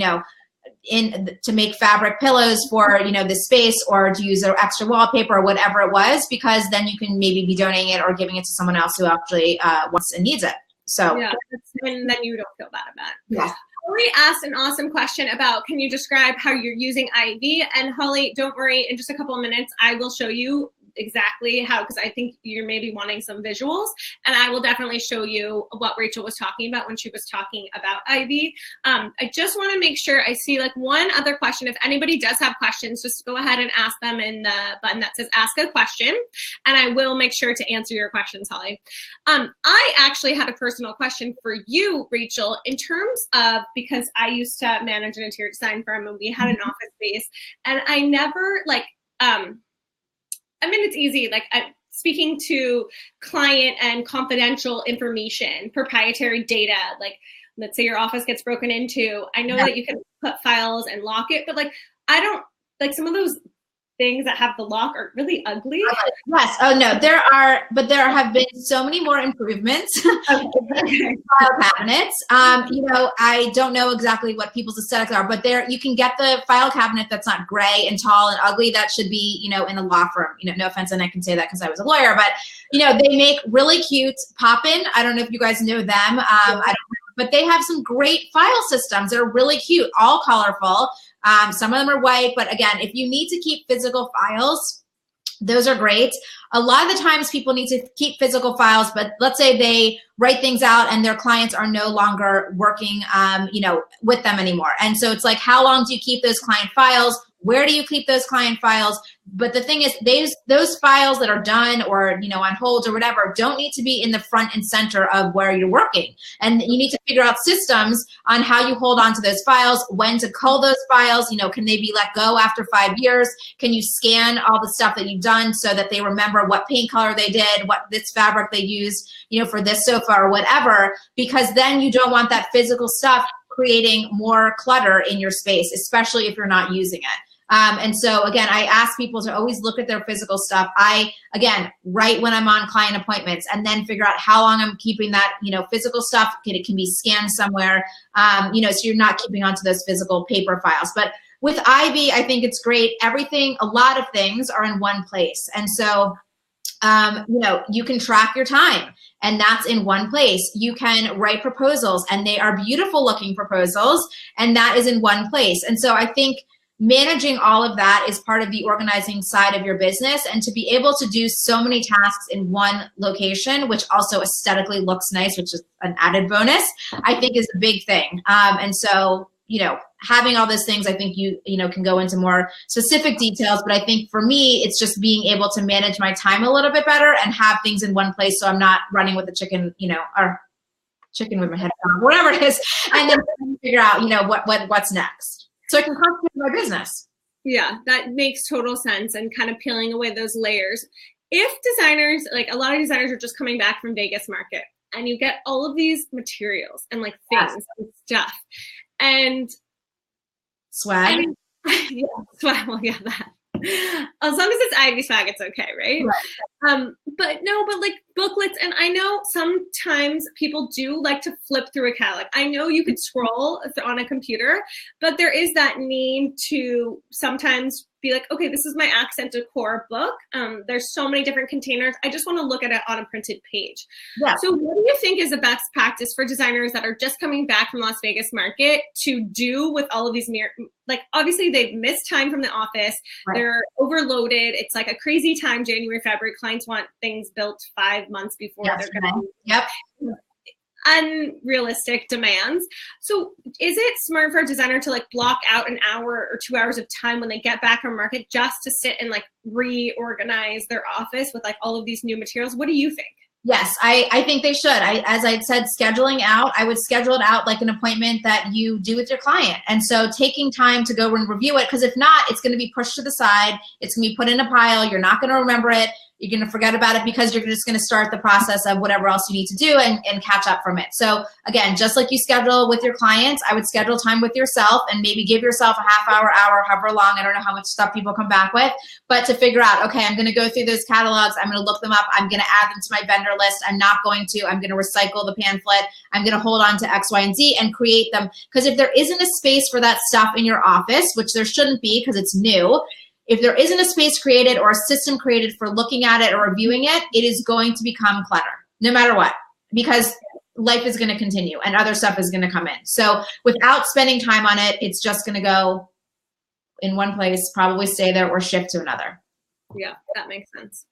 to make fabric pillows for, this space, or to use extra wallpaper or whatever it was, because then you can maybe be donating it or giving it to someone else who actually wants and needs it. So and then you don't feel bad about it. Yeah. Holly asked an awesome question about, can you describe how you're using Ivy? And Holly, don't worry, in just a couple of minutes, I will show you exactly how, because I think you're maybe wanting some visuals, and I will definitely show you what Rachel was talking about when she was talking about Ivy. I just want to make sure I see like one other question. If anybody does have questions, just go ahead and ask them in the button that says ask a question, and I will make sure to answer your questions, Holly. I actually had a personal question for you, Rachel, in terms of, because I used to manage an interior design firm and we had an office space, and I never like, I mean, it's easy. Like speaking to client and confidential information, proprietary data, like let's say your office gets broken into. I know that you can put files and lock it, but like, I don't like some of those things that have the lock are really ugly. Yes. Oh no, there have been so many more improvements. Okay. File cabinets. I don't know exactly what people's aesthetics are, but you can get the file cabinet that's not gray and tall and ugly. That should be, in a law firm. No offense, and I can say that because I was a lawyer, but they make really cute pop-in. I don't know if you guys know them. I don't know, but they have some great file systems that are really cute, all colorful. Some of them are white, but again, if you need to keep physical files, those are great. A lot of the times people need to keep physical files, but let's say they write things out and their clients are no longer working, with them anymore. And so it's like, how long do you keep those client files? Where do you keep those client files? But the thing is, those files that are done or, on hold or whatever, don't need to be in the front and center of where you're working. And you need to figure out systems on how you hold on to those files, when to cull those files. Can they be let go after 5 years? Can you scan all the stuff that you've done so that they remember what paint color they did, what this fabric they used, for this sofa or whatever? Because then you don't want that physical stuff creating more clutter in your space, especially if you're not using it. And so again, I ask people to always look at their physical stuff. I, again, write when I'm on client appointments and then figure out how long I'm keeping that, physical stuff. It can be scanned somewhere, so you're not keeping onto those physical paper files. But with Ivy, I think it's great. A lot of things are in one place. And so, you can track your time, and that's in one place. You can write proposals, and they are beautiful looking proposals, and that is in one place. And so I think managing all of that is part of the organizing side of your business, and to be able to do so many tasks in one location, which also aesthetically looks nice, which is an added bonus, I think is a big thing. And so, having all those things, I think you can go into more specific details, but I think for me, it's just being able to manage my time a little bit better and have things in one place so I'm not running with the chicken, or chicken with my head down, whatever it is, and then figure out, what's next. So I can concentrate on my business. Yeah, that makes total sense, and kind of peeling away those layers. If designers, like a lot of designers are just coming back from Vegas market, and you get all of these materials and like things and stuff and swag. Yeah, swag. Well, yeah, that. As long as it's Ivy swag, it's okay, right? But like booklets, and I know sometimes people do like to flip through a catalog. I know you could scroll on a computer, but there is that need to sometimes be like, okay, this is my accent decor book. There's so many different containers. I just want to look at it on a printed page. Yeah. So what do you think is the best practice for designers that are just coming back from Las Vegas market to do with all of these like obviously they've missed time from the office. Right. They're overloaded. It's like a crazy time, January, February. Clients want things built 5 months before they're going to. Yep. Unrealistic demands. So is it smart for a designer to like block out an hour or 2 hours of time when they get back from market just to sit and like reorganize their office with like all of these new materials? What do you think? Yes, I think they should. As I said, scheduling out, I would schedule it out like an appointment that you do with your client. And so taking time to go and review it, because if not, it's going to be pushed to the side. It's going to be put in a pile. You're not going to remember it. You're going to forget about it because you're just going to start the process of whatever else you need to do and catch up from it. So again, just like you schedule with your clients, I would schedule time with yourself and maybe give yourself a half hour, however long. I don't know how much stuff people come back with, but to figure out, okay, I'm going to go through those catalogs. I'm going to look them up. I'm going to add them to my vendor list. I'm going to recycle the pamphlet. I'm going to hold on to X, Y, and Z and create them. Because if there isn't a space for that stuff in your office, which there shouldn't be because it's new, if there isn't a space created or a system created for looking at it or reviewing it, it is going to become clutter, no matter what, because life is going to continue and other stuff is going to come in. So without spending time on it, it's just going to go in one place, probably stay there or shift to another. Yeah, that makes sense.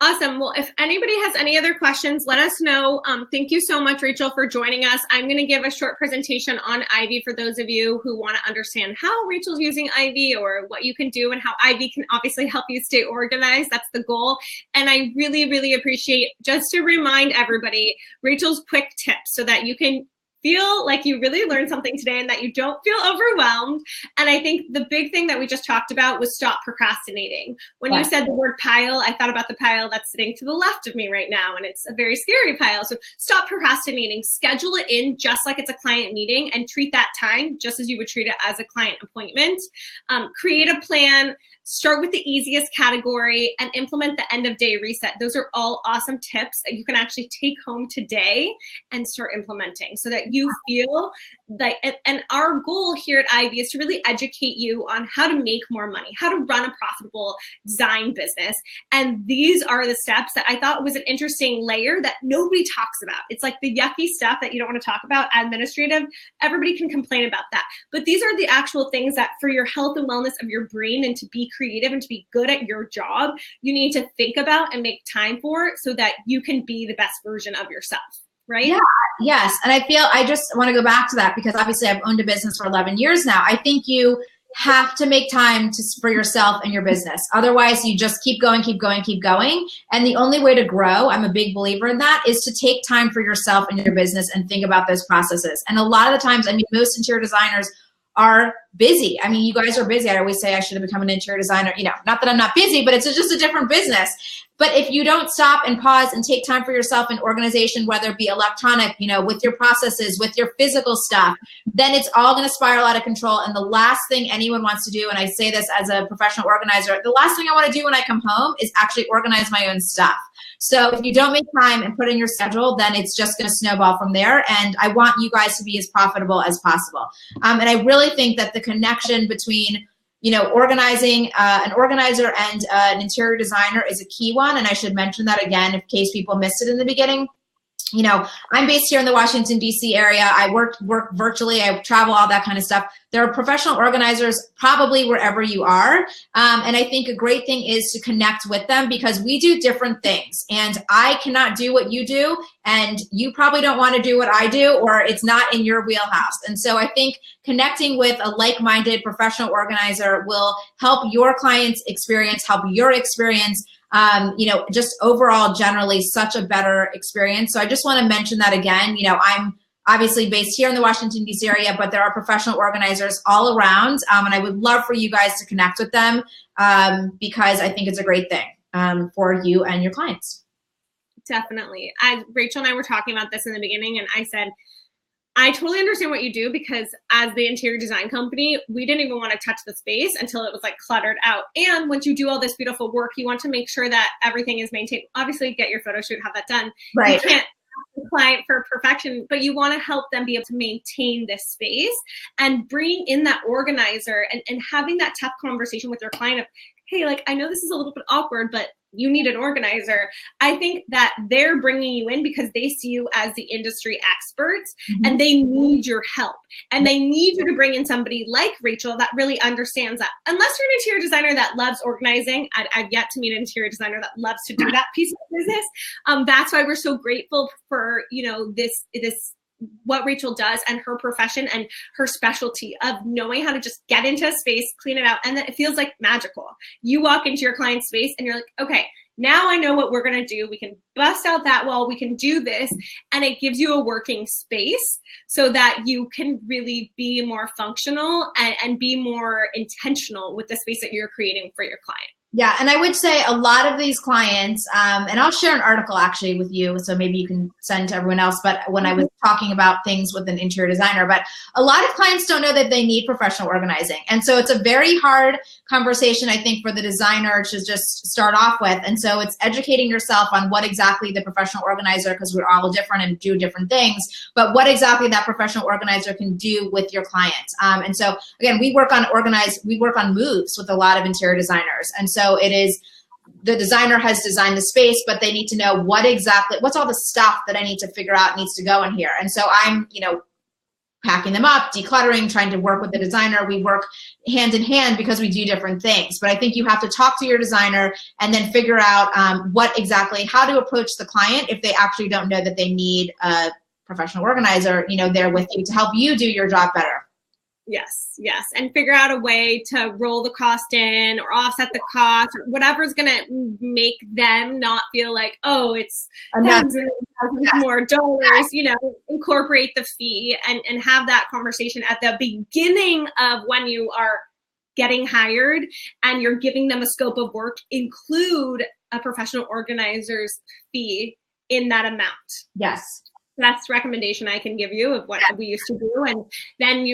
Awesome. Well, if anybody has any other questions, let us know. Thank you so much, Rachel, for joining us. I'm going to give a short presentation on Ivy for those of you who want to understand how Rachel's using Ivy or what you can do and how Ivy can obviously help you stay organized. That's the goal. And I really, really appreciate, just to remind everybody, Rachel's quick tips so that you can feel like you really learned something today and that you don't feel overwhelmed. And I think the big thing that we just talked about was stop procrastinating. When you said the word pile, I thought about the pile that's sitting to the left of me right now, and it's a very scary pile. So stop procrastinating, schedule it in just like it's a client meeting, and treat that time just as you would treat it as a client appointment. Create a plan. Start with the easiest category and implement the end of day reset. Those are all awesome tips that you can actually take home today and start implementing so that you feel like, and our goal here at Ivy is to really educate you on how to make more money, how to run a profitable design business. And these are the steps that I thought was an interesting layer that nobody talks about. It's like the yucky stuff that you don't want to talk about, administrative. Everybody can complain about that. But these are the actual things that for your health and wellness of your brain and to be creative and to be good at your job, you need to think about and make time for so that you can be the best version of yourself, right? Yeah, yes. And I just want to go back to that because obviously I've owned a business for 11 years now. I think you have to make time for yourself and your business. Otherwise, you just keep going. And the only way to grow, I'm a big believer in that, is to take time for yourself and your business and think about those processes. And a lot of the times, most interior designers are busy. You guys are busy. I always say I should have become an interior designer. Not that I'm not busy, but it's just a different business. But if you don't stop and pause and take time for yourself in organization, whether it be electronic, with your processes, with your physical stuff, then it's all going to spiral out of control. And the last thing anyone wants to do, and I say this as a professional organizer, the last thing I want to do when I come home is actually organize my own stuff. So if you don't make time and put in your schedule, then it's just going to snowball from there. And I want you guys to be as profitable as possible. And I really think that the connection between organizing, an organizer and an interior designer is a key one. And I should mention that again, in case people missed it in the beginning. I'm based here in the Washington, D.C. area. I work virtually. I travel, all that kind of stuff. There are professional organizers probably wherever you are. And I think a great thing is to connect with them because we do different things. And I cannot do what you do. And you probably don't want to do what I do, or it's not in your wheelhouse. And so I think connecting with a like-minded professional organizer will help your clients' experience, help your experience, just overall, generally such a better experience. So I just want to mention that again. I'm obviously based here in the Washington, D.C. area, but there are professional organizers all around. And I would love for you guys to connect with them because I think it's a great thing for you and your clients. Definitely. Rachel and I were talking about this in the beginning, and I said, I totally understand what you do because as the interior design company, we didn't even want to touch the space until it was like cluttered out. And once you do all this beautiful work, you want to make sure that everything is maintained. Obviously, get your photo shoot, have that done. Right. You can't ask the client for perfection, but you want to help them be able to maintain this space and bring in that organizer and having that tough conversation with your client of, hey, like, I know this is a little bit awkward, but you need an organizer. I think that they're bringing you in because they see you as the industry experts and they need your help. And they need you to bring in somebody like Rachel that really understands that. Unless you're an interior designer that loves organizing, I've yet to meet an interior designer that loves to do that piece of business. That's why we're so grateful for, this what Rachel does and her profession and her specialty of knowing how to just get into a space, clean it out, and then it feels like magical. You walk into your client's space and you're like, okay, now I know what we're going to do. We can bust out that wall. We can do this. And it gives you a working space so that you can really be more functional and be more intentional with the space that you're creating for your client. Yeah, and I would say a lot of these clients, and I'll share an article actually with you, so maybe you can send to everyone else, but when I was talking about things with an interior designer, but a lot of clients don't know that they need professional organizing. And so it's a very hard conversation, I think, for the designer to just start off with. And so it's educating yourself on what exactly the professional organizer, because we're all different and do different things, but what exactly that professional organizer can do with your client. And so again, we work on moves with a lot of interior designers. And so it is, the designer has designed the space, but they need to know what's all the stuff that I need to figure out needs to go in here. And so I'm, packing them up, decluttering, trying to work with the designer. We work hand in hand because we do different things. But I think you have to talk to your designer and then figure out how to approach the client if they actually don't know that they need a professional organizer, there with you to help you do your job better. Yes. And figure out a way to roll the cost in or offset the cost or whatever's going to make them not feel like, oh, it's thousands more dollars, incorporate the fee and have that conversation at the beginning of when you are getting hired and you're giving them a scope of work, include a professional organizer's fee in that amount. Yes. That's the recommendation I can give you of what we used to do. And then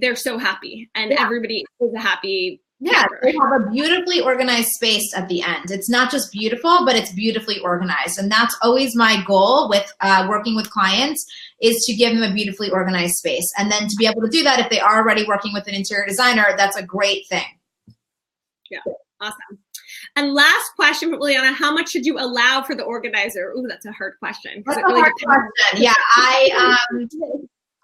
they're so happy and everybody is a happy camper. They have a beautifully organized space at the end. It's not just beautiful, but it's beautifully organized. And that's always my goal with working with clients is to give them a beautifully organized space. And then to be able to do that, if they are already working with an interior designer, that's a great thing. Yeah, awesome. And last question, Liliana, how much should you allow for the organizer? Ooh, that's a hard question. That's a hard question. Yeah,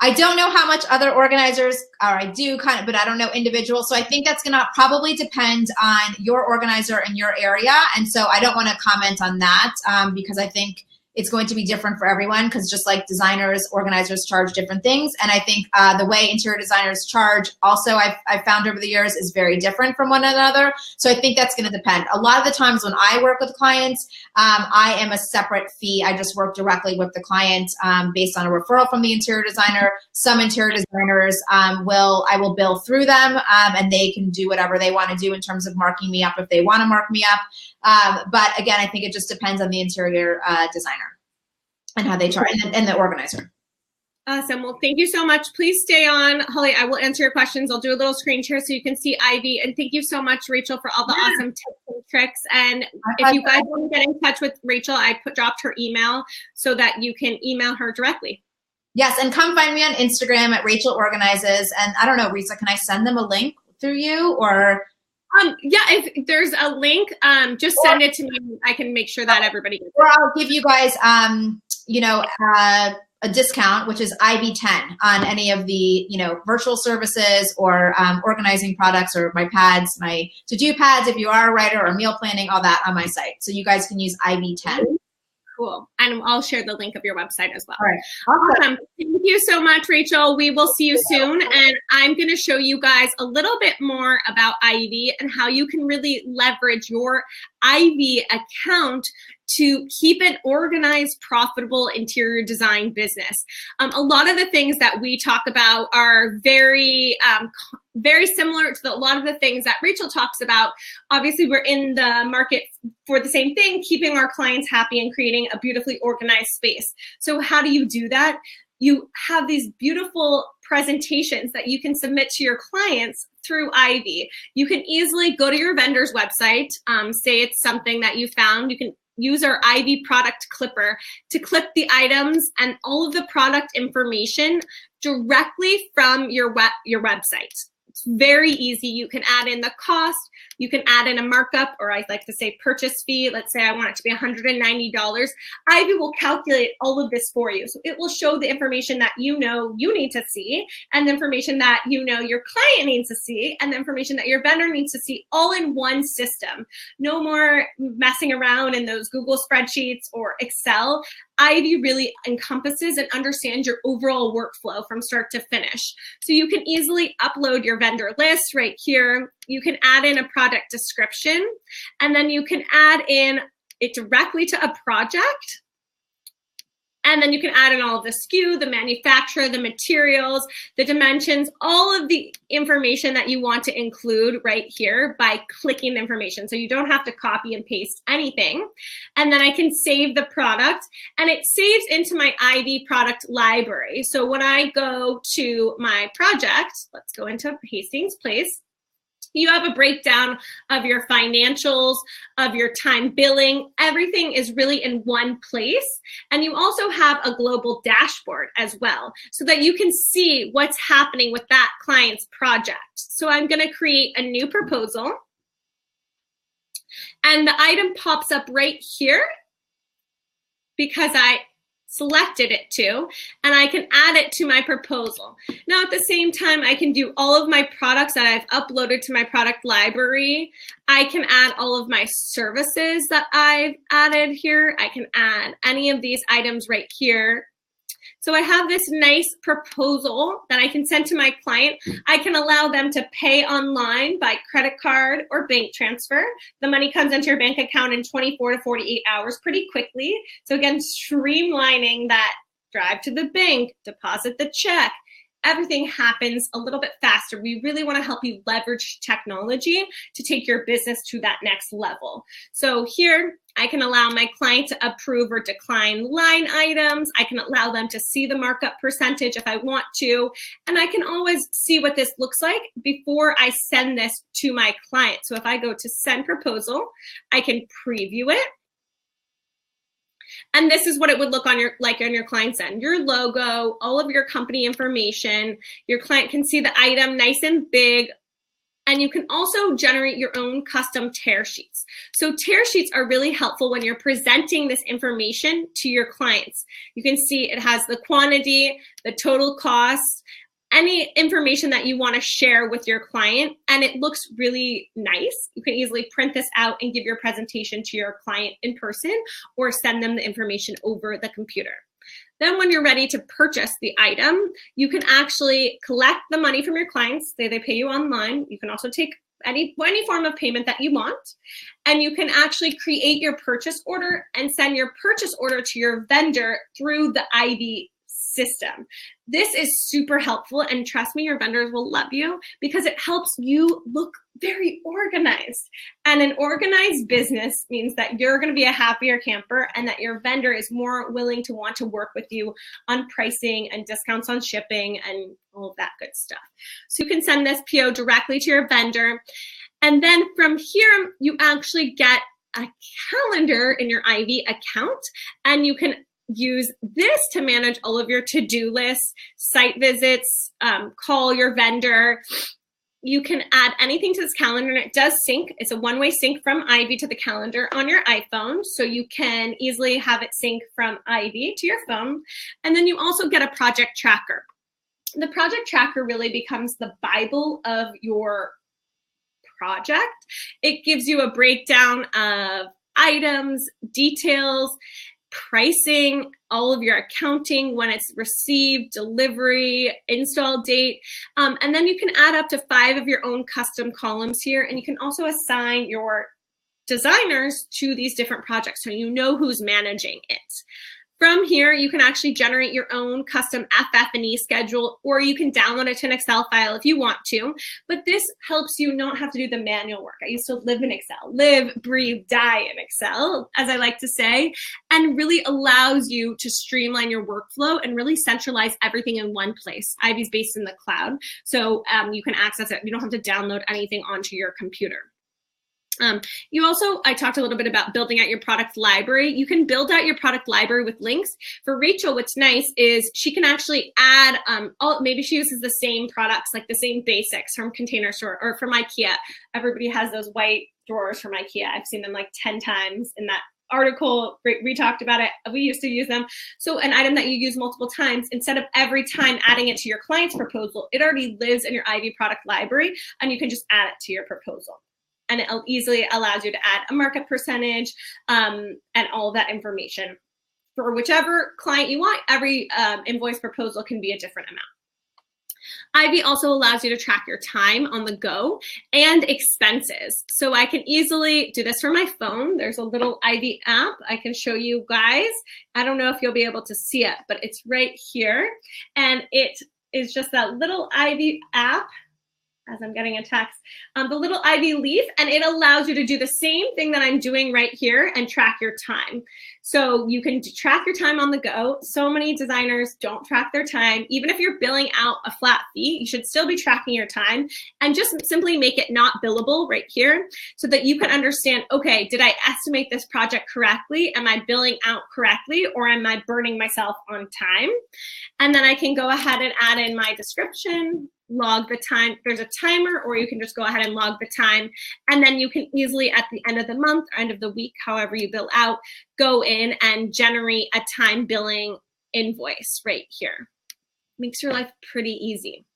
I don't know how much other organizers, or I do kind of, but I don't know individual. So I think that's going to probably depend on your organizer in your area. And so I don't want to comment on that because I think it's going to be different for everyone because just like designers, organizers charge different things. And I think the way interior designers charge also I've found over the years is very different from one another. So I think that's going to depend. A lot of the times when I work with clients, I am a separate fee. I just work directly with the client based on a referral from the interior designer. Some interior designers I will bill through them and they can do whatever they want to do in terms of marking me up if they want to mark me up. But again, I think it just depends on the interior designer and how they charge and the organizer. Awesome. Well, thank you so much. Please stay on. Holly, I will answer your questions. I'll do a little screen share so you can see Ivy. And thank you so much, Rachel, for all the awesome tips and tricks. And if you guys want to get in touch with Rachel, I dropped her email so that you can email her directly. Yes, and come find me on Instagram at Rachel Organizes. And I don't know, Risa, can I send them a link through you or? Yeah, if there's a link, just send it to me. I can make sure that everybody gets it. Or I'll give you guys, a discount, which is IB10 on any of the, virtual services or organizing products or my pads, my to-do pads, if you are a writer or meal planning, all that on my site. So you guys can use IB10. Cool. And I'll share the link of your website as well. All right. Awesome. Thank you so much, Rachel. We will see you soon. And I'm going to show you guys a little bit more about Ivy and how you can really leverage your Ivy account to keep an organized, profitable interior design business. A lot of the things that we talk about are very similar to a lot of the things that Rachel talks about. Obviously, we're in the market for the same thing, keeping our clients happy and creating a beautifully organized space. So how do you do that? You have these beautiful presentations that you can submit to your clients through Ivy. You can easily go to your vendor's website, say it's something that you found. You can use our Ivy product clipper to clip the items and all of the product information directly from your website. It's very easy. You can add in the cost. You can add in a markup, or I like to say purchase fee. Let's say I want it to be $190. Ivy will calculate all of this for you. So it will show the information that you need to see, and the information that your client needs to see, and the information that your vendor needs to see, all in one system. No more messing around in those Google spreadsheets or Excel. Ivy really encompasses and understands your overall workflow from start to finish. So you can easily upload your vendor list right here. You can add in a product description, and then you can add in it directly to a project. And then you can add in all of the SKU, the manufacturer, the materials, the dimensions, all of the information that you want to include right here by clicking the information. So you don't have to copy and paste anything. And then I can save the product, and it saves into my Ivy product library. So when I go to my project, let's go into Pacings Place. You have a breakdown of your financials, of your time billing. Everything is really in one place. And you also have a global dashboard as well, so that you can see what's happening with that client's project. So I'm going to create a new proposal. And the item pops up right here because I selected it to, and I can add it to my proposal. Now at the same time, I can do all of my products that I've uploaded to my product library. I can add all of my services that I've added here. I can add any of these items right here. So I have this nice proposal that I can send to my client. I can allow them to pay online by credit card or bank transfer. The money comes into your bank account in 24 to 48 hours pretty quickly. So again, streamlining that drive to the bank, deposit the check. Everything happens a little bit faster. We really want to help you leverage technology to take your business to that next level. So here, I can allow my client to approve or decline line items. I can allow them to see the markup percentage if I want to. And I can always see what this looks like before I send this to my client. So if I go to send proposal, I can preview it. And this is what it would look on your client's end. Your logo, all of your company information. Your client can see the item nice and big. And you can also generate your own custom tear sheets. So tear sheets are really helpful when you're presenting this information to your clients. You can see it has the quantity, the total cost, any information that you want to share with your client, and it looks really nice. You can easily print this out and give your presentation to your client in person or send them the information over the computer. Then when you're ready to purchase the item, you can actually collect the money from your clients. Say they pay you online. You can also take any form of payment that you want. And you can actually create your purchase order and send your purchase order to your vendor through the Ivy system. This is super helpful, and trust me, your vendors will love you because it helps you look very organized. And an organized business means that you're going to be a happier camper and that your vendor is more willing to want to work with you on pricing and discounts on shipping and all of that good stuff. So you can send this PO directly to your vendor. And then from here, you actually get a calendar in your Ivy account, and you can use this to manage all of your to-do lists, site visits, call your vendor. You can add anything to this calendar, and it does sync. It's a one-way sync from Ivy to the calendar on your iPhone, so you can easily have it sync from Ivy to your phone. And then you also get a project tracker. The project tracker really becomes the Bible of your project. It gives you a breakdown of items, details, pricing, all of your accounting, when it's received, delivery, install date. And then you can add up to 5 of your own custom columns here. And you can also assign your designers to these different projects so you know who's managing it. From here, you can actually generate your own custom FF&E schedule, or you can download it to an Excel file if you want to. But this helps you not have to do the manual work. I used to live in Excel, live, breathe, die in Excel, as I like to say, and really allows you to streamline your workflow and really centralize everything in one place. Ivy's based in the cloud, so you can access it. You don't have to download anything onto your computer. I talked a little bit about building out your product library. You can build out your product library with links. For Rachel, what's nice is she can actually add, maybe she uses the same products, like the same basics from Container Store or from Ikea. Everybody has those white drawers from Ikea. I've seen them like 10 times in that article. We talked about it. We used to use them. So an item that you use multiple times, instead of every time adding it to your client's proposal, it already lives in your Ivy product library, and you can just add it to your proposal. And it easily allows you to add a markup percentage and all of that information. For whichever client you want, every invoice proposal can be a different amount. Ivy also allows you to track your time on the go and expenses. So I can easily do this from my phone. There's a little Ivy app I can show you guys. I don't know if you'll be able to see it, but it's right here. And it is just that little Ivy app, as I'm getting a text, the little Ivy leaf, and it allows you to do the same thing that I'm doing right here and track your time. So you can track your time on the go. So many designers don't track their time. Even if you're billing out a flat fee, you should still be tracking your time, and just simply make it not billable right here so that you can understand, okay, did I estimate this project correctly? Am I billing out correctly, or am I burning myself on time? And then I can go ahead and add in my description, log the time. There's a timer, or you can just go ahead and log the time. And then you can easily, at the end of the month or end of the week, however you bill out, go in and generate a time billing Invoice right here. Makes your life pretty easy.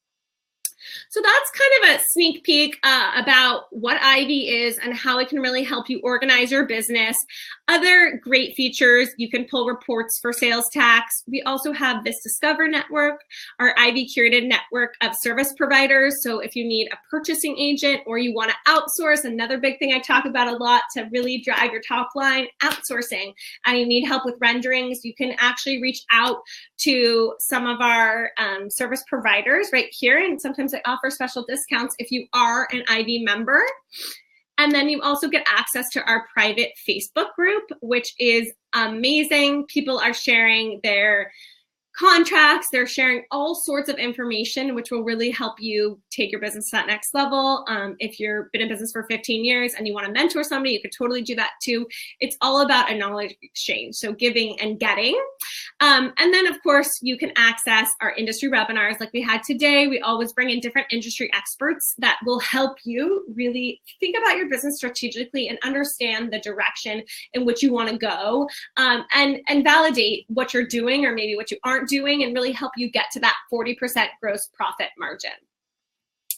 So that's kind of a sneak peek about what Ivy is and how it can really help you organize your business. Other great features, you can pull reports for sales tax. We also have this Discover network, our Ivy curated network of service providers. So if you need a purchasing agent or you want to outsource, another big thing I talk about a lot to really drive your top line, outsourcing, and you need help with renderings, you can actually reach out to some of our service providers right here, and sometimes I offer special discounts if you are an Ivy member. And then you also get access to our private Facebook group, which is amazing. People are sharing their contracts, they're sharing all sorts of information, which will really help you take your business to that next level. If you've been in business for 15 years and you want to mentor somebody, you could totally do that too. It's all about a knowledge exchange, so giving and getting. And then, of course, you can access our industry webinars like we had today. We always bring in different industry experts that will help you really think about your business strategically and understand the direction in which you want to go, and validate what you're doing or maybe what you aren't doing, and really help you get to that 40% gross profit margin.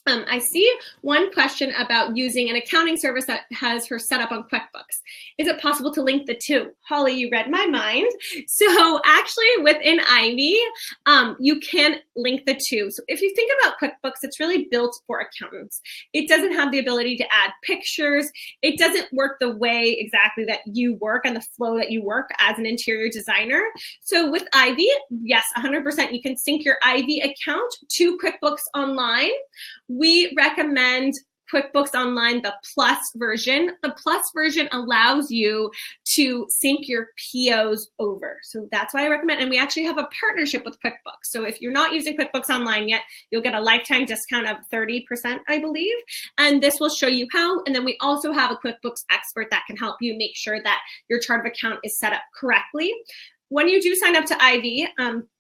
I see one question about using an accounting service that has her set up on QuickBooks. Is it possible to link the two? Holly, you read my mind. So actually within Ivy, you can link the two. So if you think about QuickBooks, it's really built for accountants. It doesn't have the ability to add pictures. It doesn't work the way exactly that you work and the flow that you work as an interior designer. So with Ivy, yes, 100%, you can sync your Ivy account to QuickBooks Online. We recommend QuickBooks Online, the Plus version. The Plus version allows you to sync your POs over. So that's why I recommend, and we actually have a partnership with QuickBooks. So if you're not using QuickBooks Online yet, you'll get a lifetime discount of 30%, I believe. And this will show you how. And then we also have a QuickBooks expert that can help you make sure that your chart of account is set up correctly. When you do sign up to Ivy,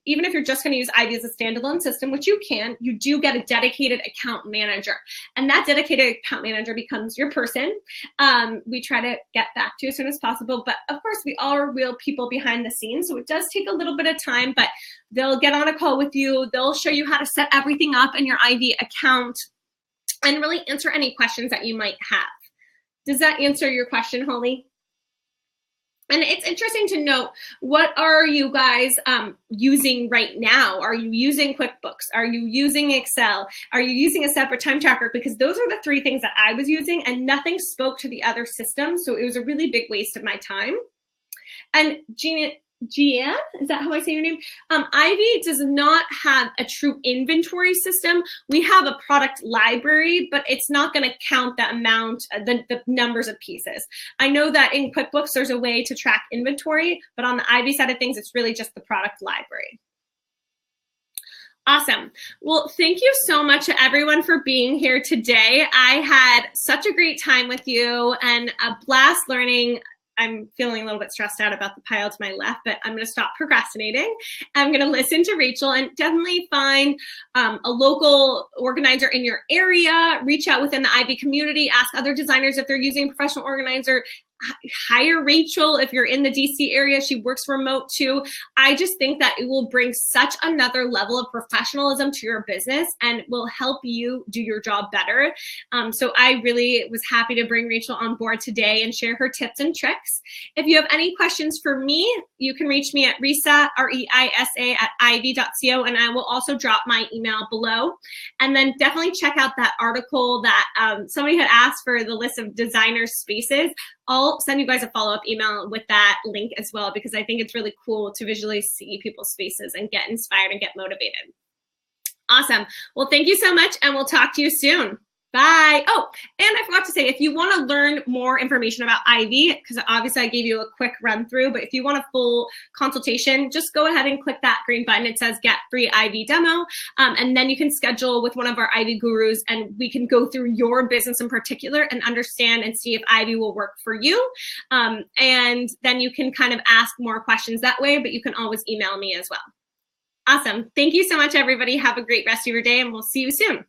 even if you're just going to use Ivy as a standalone system, which you can, you do get a dedicated account manager. And that dedicated account manager becomes your person. We try to get back to you as soon as possible. But of course, we are real people behind the scenes. So it does take a little bit of time, but they'll get on a call with you. They'll show you how to set everything up in your Ivy account and really answer any questions that you might have. Does that answer your question, Holly? And it's interesting to note, what are you guys using right now? Are you using QuickBooks? Are you using Excel? Are you using a separate time tracker? Because those are the three things that I was using, and nothing spoke to the other systems. So it was a really big waste of my time. And Gia, is that how I say your name? Ivy does not have a true inventory system. We have a product library, but it's not going to count the amount, the numbers of pieces. I know that in QuickBooks, there's a way to track inventory, but on the Ivy side of things, it's really just the product library. Awesome. Well, thank you so much to everyone for being here today. I had such a great time with you and a blast learning. I'm feeling a little bit stressed out about the pile to my left, but I'm going to stop procrastinating. I'm going to listen to Rachel and definitely find a local organizer in your area. Reach out within the Ivy community. Ask other designers if they're using a professional organizer. Hire Rachel if you're in the DC area. She works remote too. I just think that it will bring such another level of professionalism to your business and will help you do your job better. So I really was happy to bring Rachel on board today and share her tips and tricks. If you have any questions for me, you can reach me at Risa, R-E-I-S-A @ivy.co, and I will also drop my email below. And then definitely check out that article that somebody had asked for, the list of designer spaces. I'll send you guys a follow-up email with that link as well, because I think it's really cool to visually see people's spaces and get inspired and get motivated. Awesome. Well, thank you so much, and we'll talk to you soon. Bye. Oh, and I forgot to say, if you want to learn more information about Ivy, because obviously I gave you a quick run through, but if you want a full consultation, just go ahead and click that green button. It says Get Free Ivy Demo. And then you can schedule with one of our Ivy gurus, and we can go through your business in particular and understand and see if Ivy will work for you. And then you can kind of ask more questions that way, but you can always email me as well. Awesome. Thank you so much, everybody. Have a great rest of your day, and we'll see you soon.